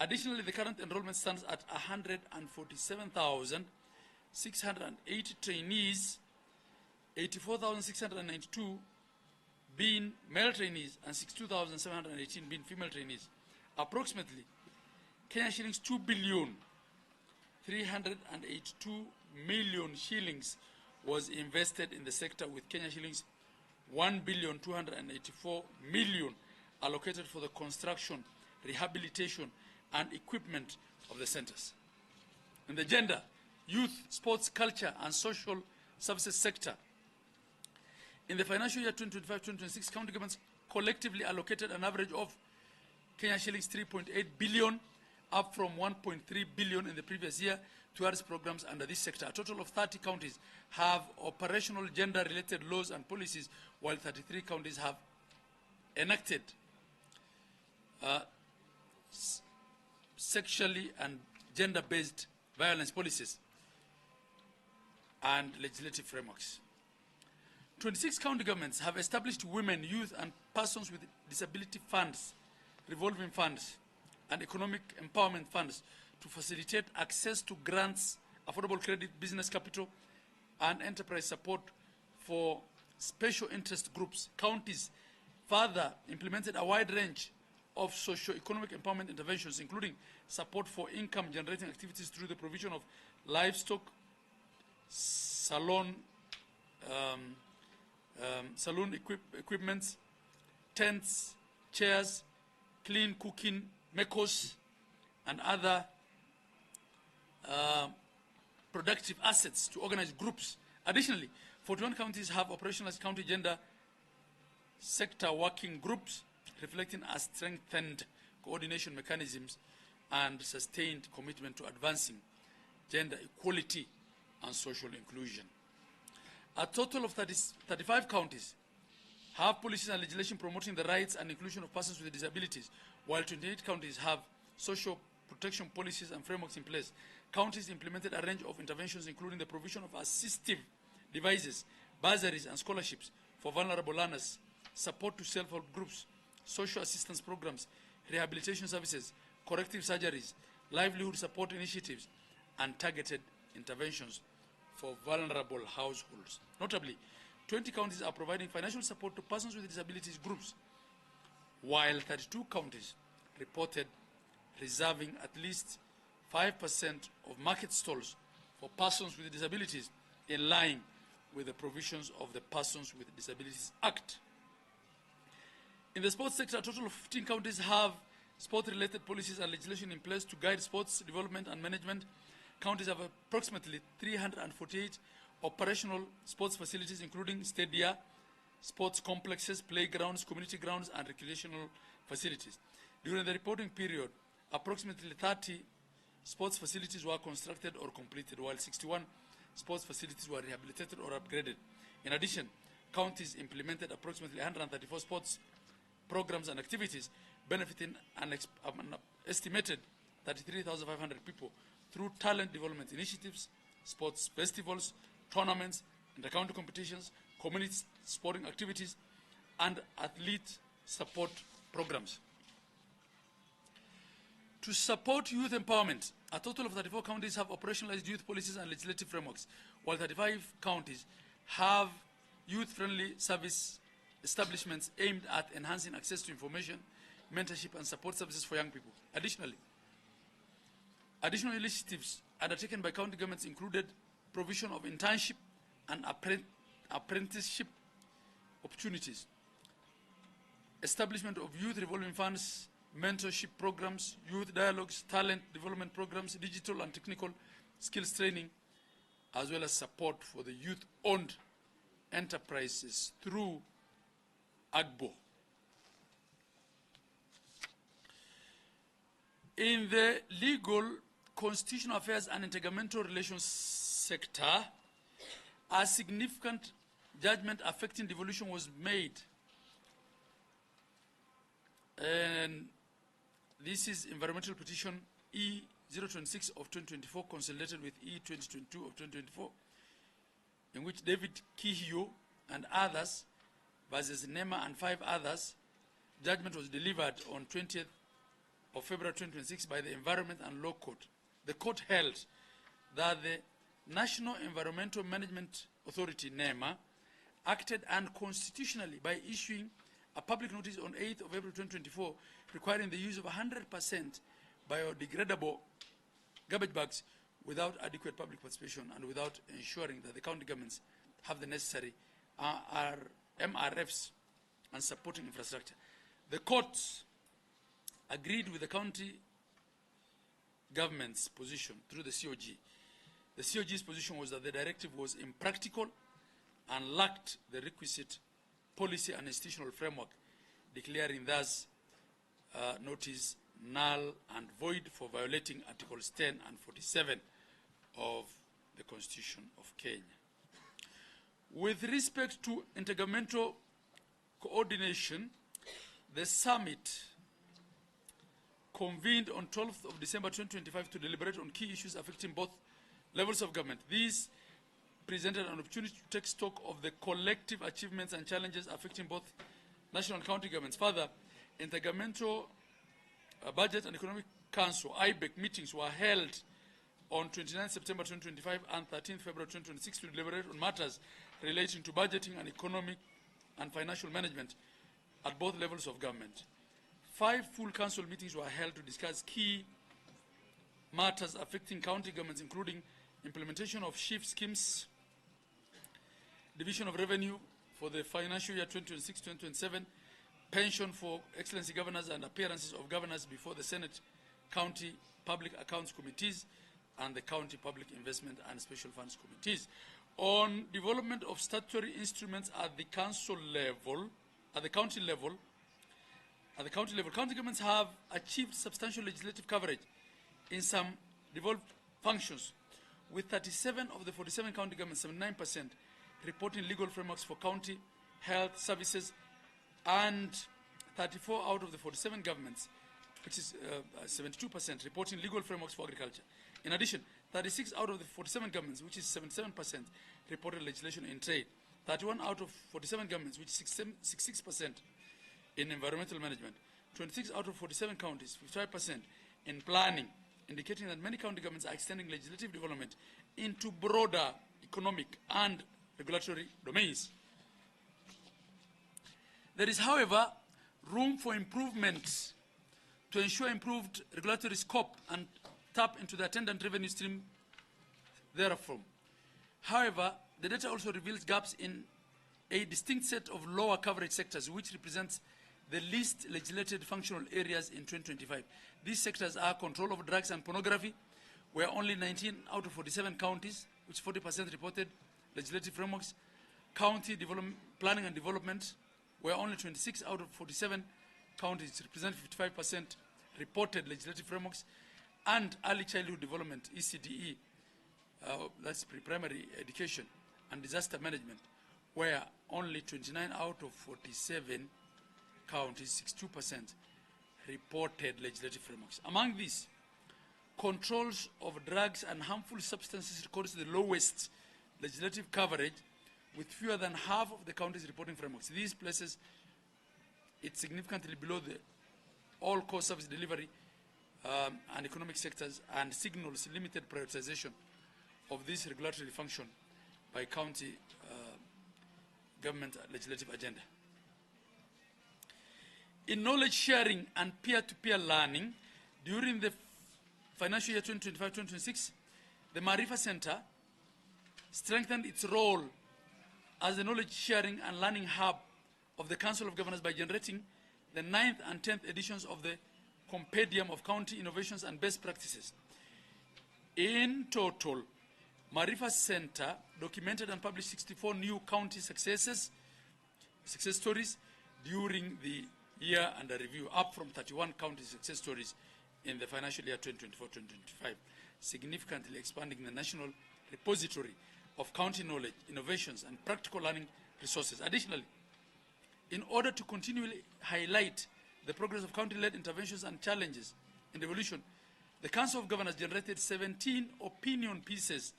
Additionally, the current enrollment stands at 147,680 trainees, 84,692 being male trainees and 62,718 being female trainees. Approximately Kenya shillings 2,382,000,000 shillings was invested in the sector, with Kenya shillings 1,284,000,000 allocated for the construction, rehabilitation, and equipment of the centers. In the gender, youth, sports, culture, and social services sector, in the financial year 2025-2026, county governments collectively allocated an average of Kenya shillings 3.8 billion, up from 1.3 billion in the previous year, towards programs under this sector. A total of 30 counties have operational gender-related laws and policies, while 33 counties have enacted sexually and gender-based violence policies and legislative frameworks. 26 county governments have established women, youth, and persons with disability funds, revolving funds, and economic empowerment funds to facilitate access to grants, affordable credit, business capital, and enterprise support for special interest groups. Counties further implemented a wide range of socio-economic empowerment interventions, including support for income-generating activities through the provision of livestock, salon equipments, tents, chairs, clean cooking, mekos, and other productive assets to organized groups. Additionally, 41 counties have operationalized county gender sector working groups, reflecting a strengthened coordination mechanisms and sustained commitment to advancing gender equality and social inclusion. A total of 35 counties have policies and legislation promoting the rights and inclusion of persons with disabilities, while 28 counties have social protection policies and frameworks in place. Counties implemented a range of interventions, including the provision of assistive devices, bursaries, and scholarships for vulnerable learners, support to self-help groups, social assistance programs, rehabilitation services, corrective surgeries, livelihood support initiatives, and targeted interventions for vulnerable households. Notably, 20 counties are providing financial support to persons with disabilities groups, while 32 counties reported reserving at least 5% of market stalls for persons with disabilities, in line with the provisions of the Persons with Disabilities Act. In the sports sector, a total of 15 counties have sport-related policies and legislation in place to guide sports development and management. Counties have approximately 348 operational sports facilities, including stadia, sports complexes, playgrounds, community grounds, and recreational facilities. During the reporting period, approximately 30 sports facilities were constructed or completed, while 61 sports facilities were rehabilitated or upgraded. In addition, counties implemented approximately 134 sports programs and activities, benefiting an estimated 33,500 people through talent development initiatives, sports festivals, tournaments, inter-county competitions, community sporting activities, and athlete support programs. To support youth empowerment, a total of 34 counties have operationalized youth policies and legislative frameworks, while 35 counties have youth-friendly service establishments aimed at enhancing access to information, mentorship, and support services for young people. Additionally, additional initiatives undertaken by county governments included provision of internship and apprenticeship opportunities, establishment of youth revolving funds, mentorship programs, youth dialogues, talent development programs, digital and technical skills training, as well as support for the youth-owned enterprises through AGBO. In the legal, constitutional affairs and intergovernmental relations sector, a significant judgment affecting devolution was made. And this is environmental petition E026 of 2024 consolidated with E2022 of 2024, in which David Kihio and others versus Nema and 5 others, judgment was delivered on 20th of February 2026 by the Environment and Law Court. The court held that the National Environmental Management Authority, NEMA, acted unconstitutionally by issuing a public notice on 8th of April 2024 requiring the use of 100% biodegradable garbage bags without adequate public participation and without ensuring that the county governments have the necessary MRFs and supporting infrastructure. The courts agreed with the county government's position through the COG. The COG's position was that the directive was impractical and lacked the requisite policy and institutional framework, declaring thus notice null and void for violating Articles 10 and 47 of the Constitution of Kenya. With respect to intergovernmental coordination, the summit convened on 12th of December 2025 to deliberate on key issues affecting both levels of government. These presented an opportunity to take stock of the collective achievements and challenges affecting both national and county governments. Further, intergovernmental Budget and Economic Council, IBEC, meetings were held on 29 September 2025 and 13 February 2026 to deliberate on matters relating to budgeting and economic and financial management at both levels of government. 5 full council meetings were held to discuss key matters affecting county governments, including implementation of shift schemes, division of revenue for the financial year 2026-2027, pension for excellency governors and appearances of governors before the Senate, county public accounts committees, and the county public investment and special funds committees. On development of statutory instruments at the council level, at the county level, county governments have achieved substantial legislative coverage in some devolved functions, with 37 of the 47 county governments, 79%, reporting legal frameworks for county health services, and 34 out of the 47 governments, which is 72%, reporting legal frameworks for agriculture. In addition, 36 out of the 47 governments, which is 77%, reported legislation in trade. 31 out of 47 governments, which is 66%, in environmental management. 26 out of 47 counties, 55%, in planning, indicating that many county governments are extending legislative development into broader economic and regulatory domains. There is, however, room for improvement to ensure improved regulatory scope and tap into the attendant revenue stream therefrom. However, the data also reveals gaps in a distinct set of lower coverage sectors, which represents the least legislated functional areas in 2025. These sectors are control of drugs and pornography, where only 19 out of 47 counties, which 40% reported legislative frameworks, county planning and development, where only 26 out of 47 counties represent 55% reported legislative frameworks, and early childhood development, ECDE, that's pre-primary education, and disaster management, where only 29 out of 47 counties, 62%, reported legislative frameworks. Among these, controls of drugs and harmful substances records the lowest legislative coverage, with fewer than half of the counties reporting frameworks. These places it significantly below the all core service delivery and economic sectors, and signals limited prioritization of this regulatory function by county government legislative agenda. In knowledge sharing and peer-to-peer learning, during the financial year 2025-2026, the Marifa Center strengthened its role as the knowledge sharing and learning hub of the Council of Governors by generating the 9th and 10th editions of the Compendium of County Innovations and Best Practices. In total, Marifa Center documented and published 64 new county success stories during the year under review, up from 31 county success stories in the financial year 2024-2025, significantly expanding the national repository of county knowledge, innovations, and practical learning resources. Additionally, in order to continually highlight the progress of county-led interventions and challenges in devolution, the Council of Governors generated 17 opinion pieces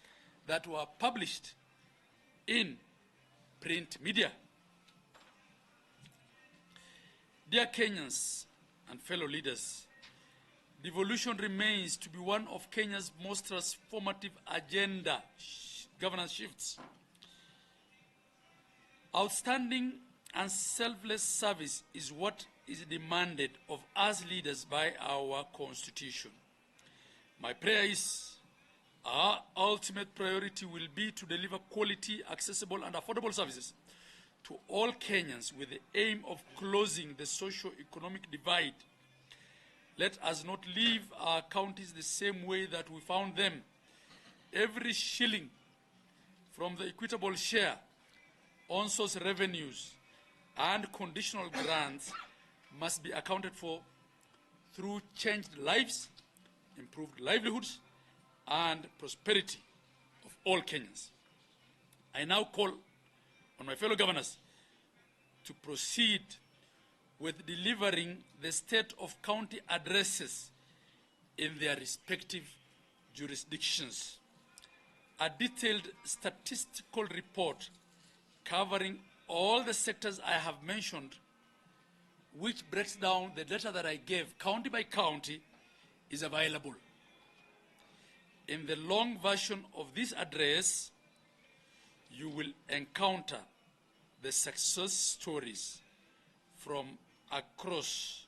that were published in print media. Dear Kenyans and fellow leaders, devolution remains to be one of Kenya's most transformative agenda governance shifts. Outstanding and selfless service is what is demanded of us leaders by our Constitution. My prayer is our ultimate priority will be to deliver quality, accessible, and affordable services to all Kenyans with the aim of closing the socio-economic divide. Let us not leave our counties the same way that we found them. Every shilling from the equitable share, on-source revenues, and conditional grants must be accounted for through changed lives, improved livelihoods, and prosperity of all Kenyans. I now call on my fellow governors to proceed with delivering the state of county addresses in their respective jurisdictions. A detailed statistical report covering all the sectors I have mentioned, which breaks down the data that I gave county by county, is available. In the long version of this address, you will encounter the success stories from across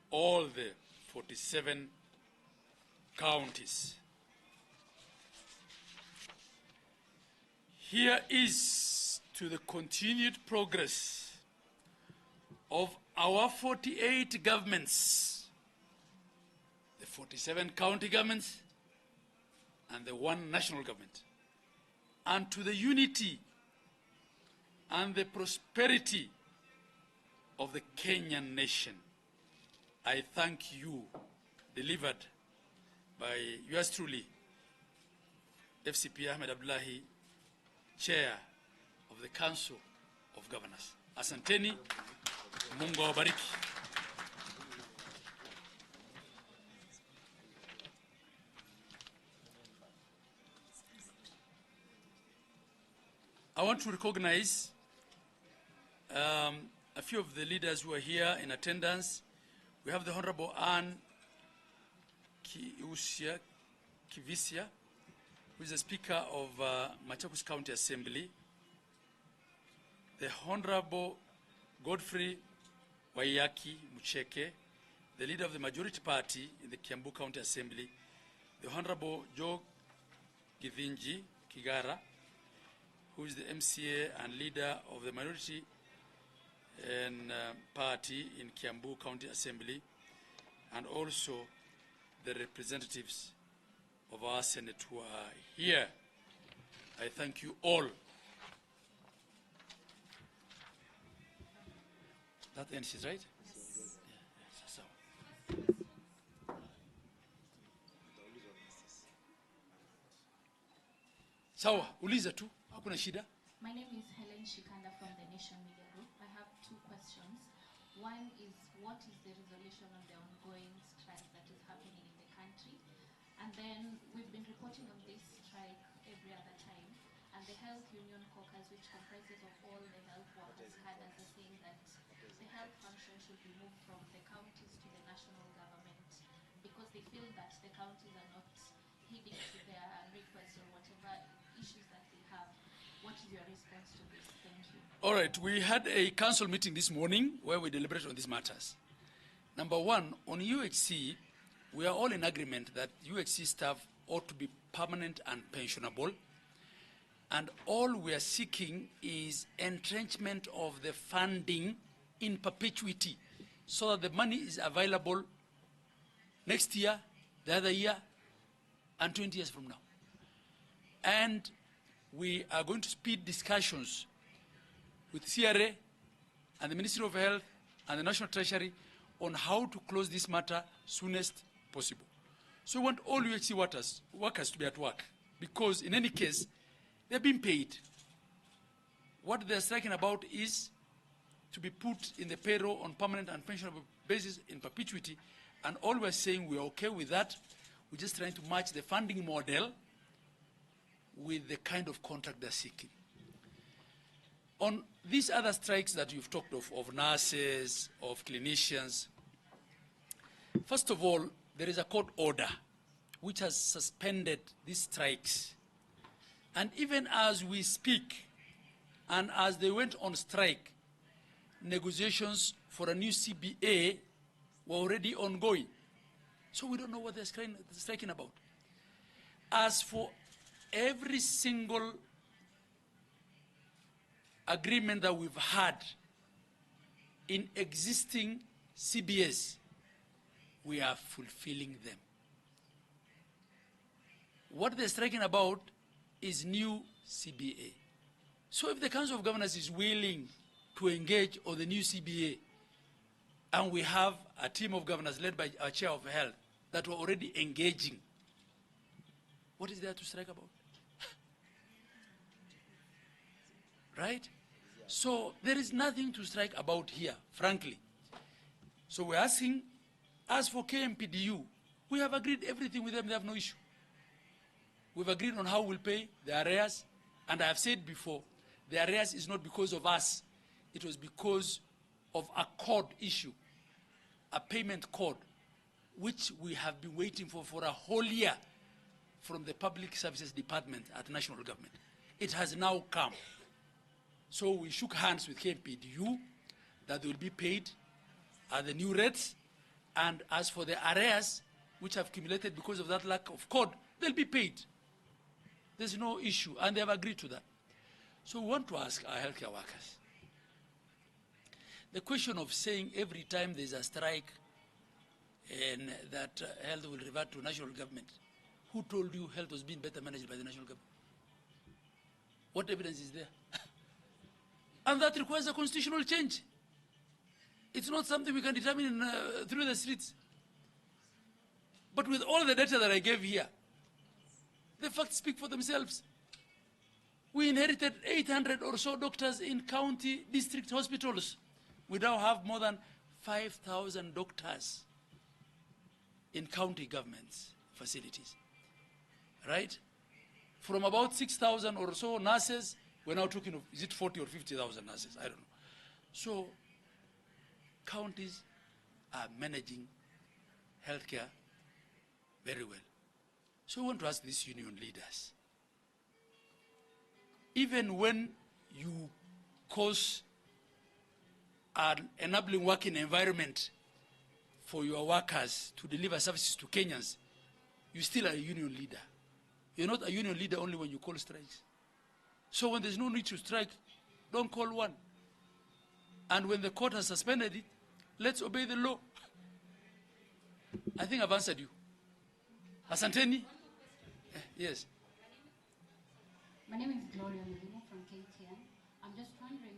all the 47 counties. Here is to the continued progress of our 48 governments, the 47 county governments, and the one national government, and to the unity and the prosperity of the Kenyan nation. I thank you, delivered by yours truly, FCP Ahmed Abdullahi, Chair of the Council of Governors. Asanteni, Mungu awabariki. I want to recognize a few of the leaders who are here in attendance. We have the Honorable Anne Kivisia, who is the Speaker of Machakos County Assembly. The Honorable Godfrey Waiyaki Mucheke, the leader of the majority party in the Kiambu County Assembly, the Honorable Joe Githinji Kigara, who is the MCA and leader of the minority party in Kiambu County Assembly, and also the representatives of our Senate who are here. I thank you all. That ends it, right? Yes. Sawa, uliza tu, hakuna shida. My name is Helen Shikanda from the Nation Media Group. I have two questions. One is, what is the resolution on the ongoing strike that is happening in the country? And then we've been reporting on this strike every other time. And the Health Union Caucus, which comprises of all the health workers, had as a saying that the health function should be moved from the counties to the national government because they feel that the counties are not heeding to their requests or whatever issues that they have. What is your response to this? Thank you. All right, we had a council meeting this morning where we deliberated on these matters. Number one, on UHC, we are all in agreement that UHC staff ought to be permanent and pensionable. And all we are seeking is entrenchment of the funding in perpetuity so that the money is available next year, the other year, and 20 years from now. And we are going to speed discussions with CRA and the Ministry of Health and the National Treasury on how to close this matter soonest possible. So we want all UHC workers to be at work because in any case, they're being paid. What they're striking about is to be put in the payroll on permanent and pensionable basis in perpetuity, and all we're saying we're okay with that. We're just trying to match the funding model with the kind of contract they're seeking. On these other strikes that you've talked of nurses, of clinicians, first of all, there is a court order which has suspended these strikes. And even as we speak, and as they went on strike, negotiations for a new CBA were already ongoing. So we don't know what they're striking about. As for every single agreement that we've had in existing CBAs, we are fulfilling them. What they're striking about is new CBA. So if the Council of Governors is willing to engage on the new CBA, and we have a team of governors led by our Chair of Health that were already engaging, what is there to strike about? Right? So there is nothing to strike about here, frankly. So we're asking, as for KMPDU, we have agreed everything with them, they have no issue. We've agreed on how we'll pay the arrears, and I have said before, the arrears is not because of us. It was because of a code issue, a payment code, which we have been waiting for a whole year from the Public Services Department at national government. It has now come. So we shook hands with KMPDU that they will be paid at the new rates, and as for the arrears, which have accumulated because of that lack of code, they'll be paid. There's no issue, and they have agreed to that. So we want to ask our healthcare workers. The question of saying every time there's a strike and that health will revert to national government, who told you health was being better managed by the national government? What evidence is there? And that requires a constitutional change. It's not something we can determine through the streets. But with all the data that I gave here, the facts speak for themselves. We inherited 800 or so doctors in county district hospitals. We now have more than 5,000 doctors in county governments facilities, right? From about 6,000 or so nurses, we're now talking of, is it 40 or 50,000 nurses? I don't know. So counties are managing healthcare very well. So I want to ask these union leaders, even when you cause an enabling working environment for your workers to deliver services to Kenyans, you still are a union leader. You're not a union leader only when you call strikes. So when there's no need to strike, don't call one. And when the court has suspended it, let's obey the law. I think I've answered you. Asanteni? Yes. My name is Gloria Milimo from KTN. I'm just wondering,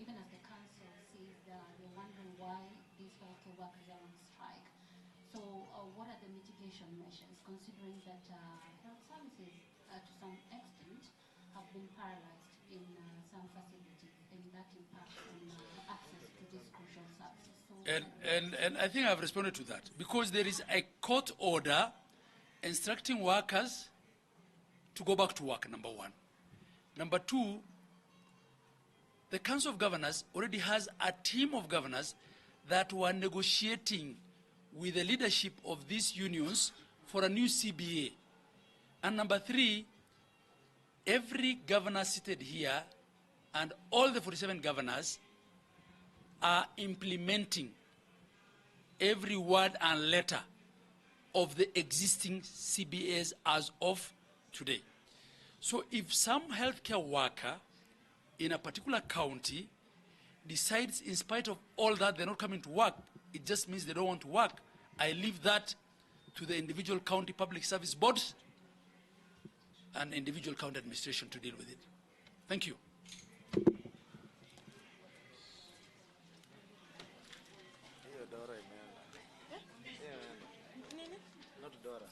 even as the council says they're wondering why these healthcare workers are on strike. So what are the mitigation measures, considering that health services, to some extent, have been paralyzed in some facilities, and that impacts on access to these crucial services? So And I think I've responded to that, because there is a court order instructing workers to go back to work, number one. Number two, the Council of Governors already has a team of governors that were negotiating with the leadership of these unions for a new CBA. And number three, every governor seated here and all the 47 governors are implementing every word and letter of the existing CBAs as of today. So if some healthcare worker in a particular county decides, in spite of all that, they're not coming to work, it just means they don't want to work, I leave that to the individual county public service boards and individual county administration to deal with it. Thank you. Not Dora.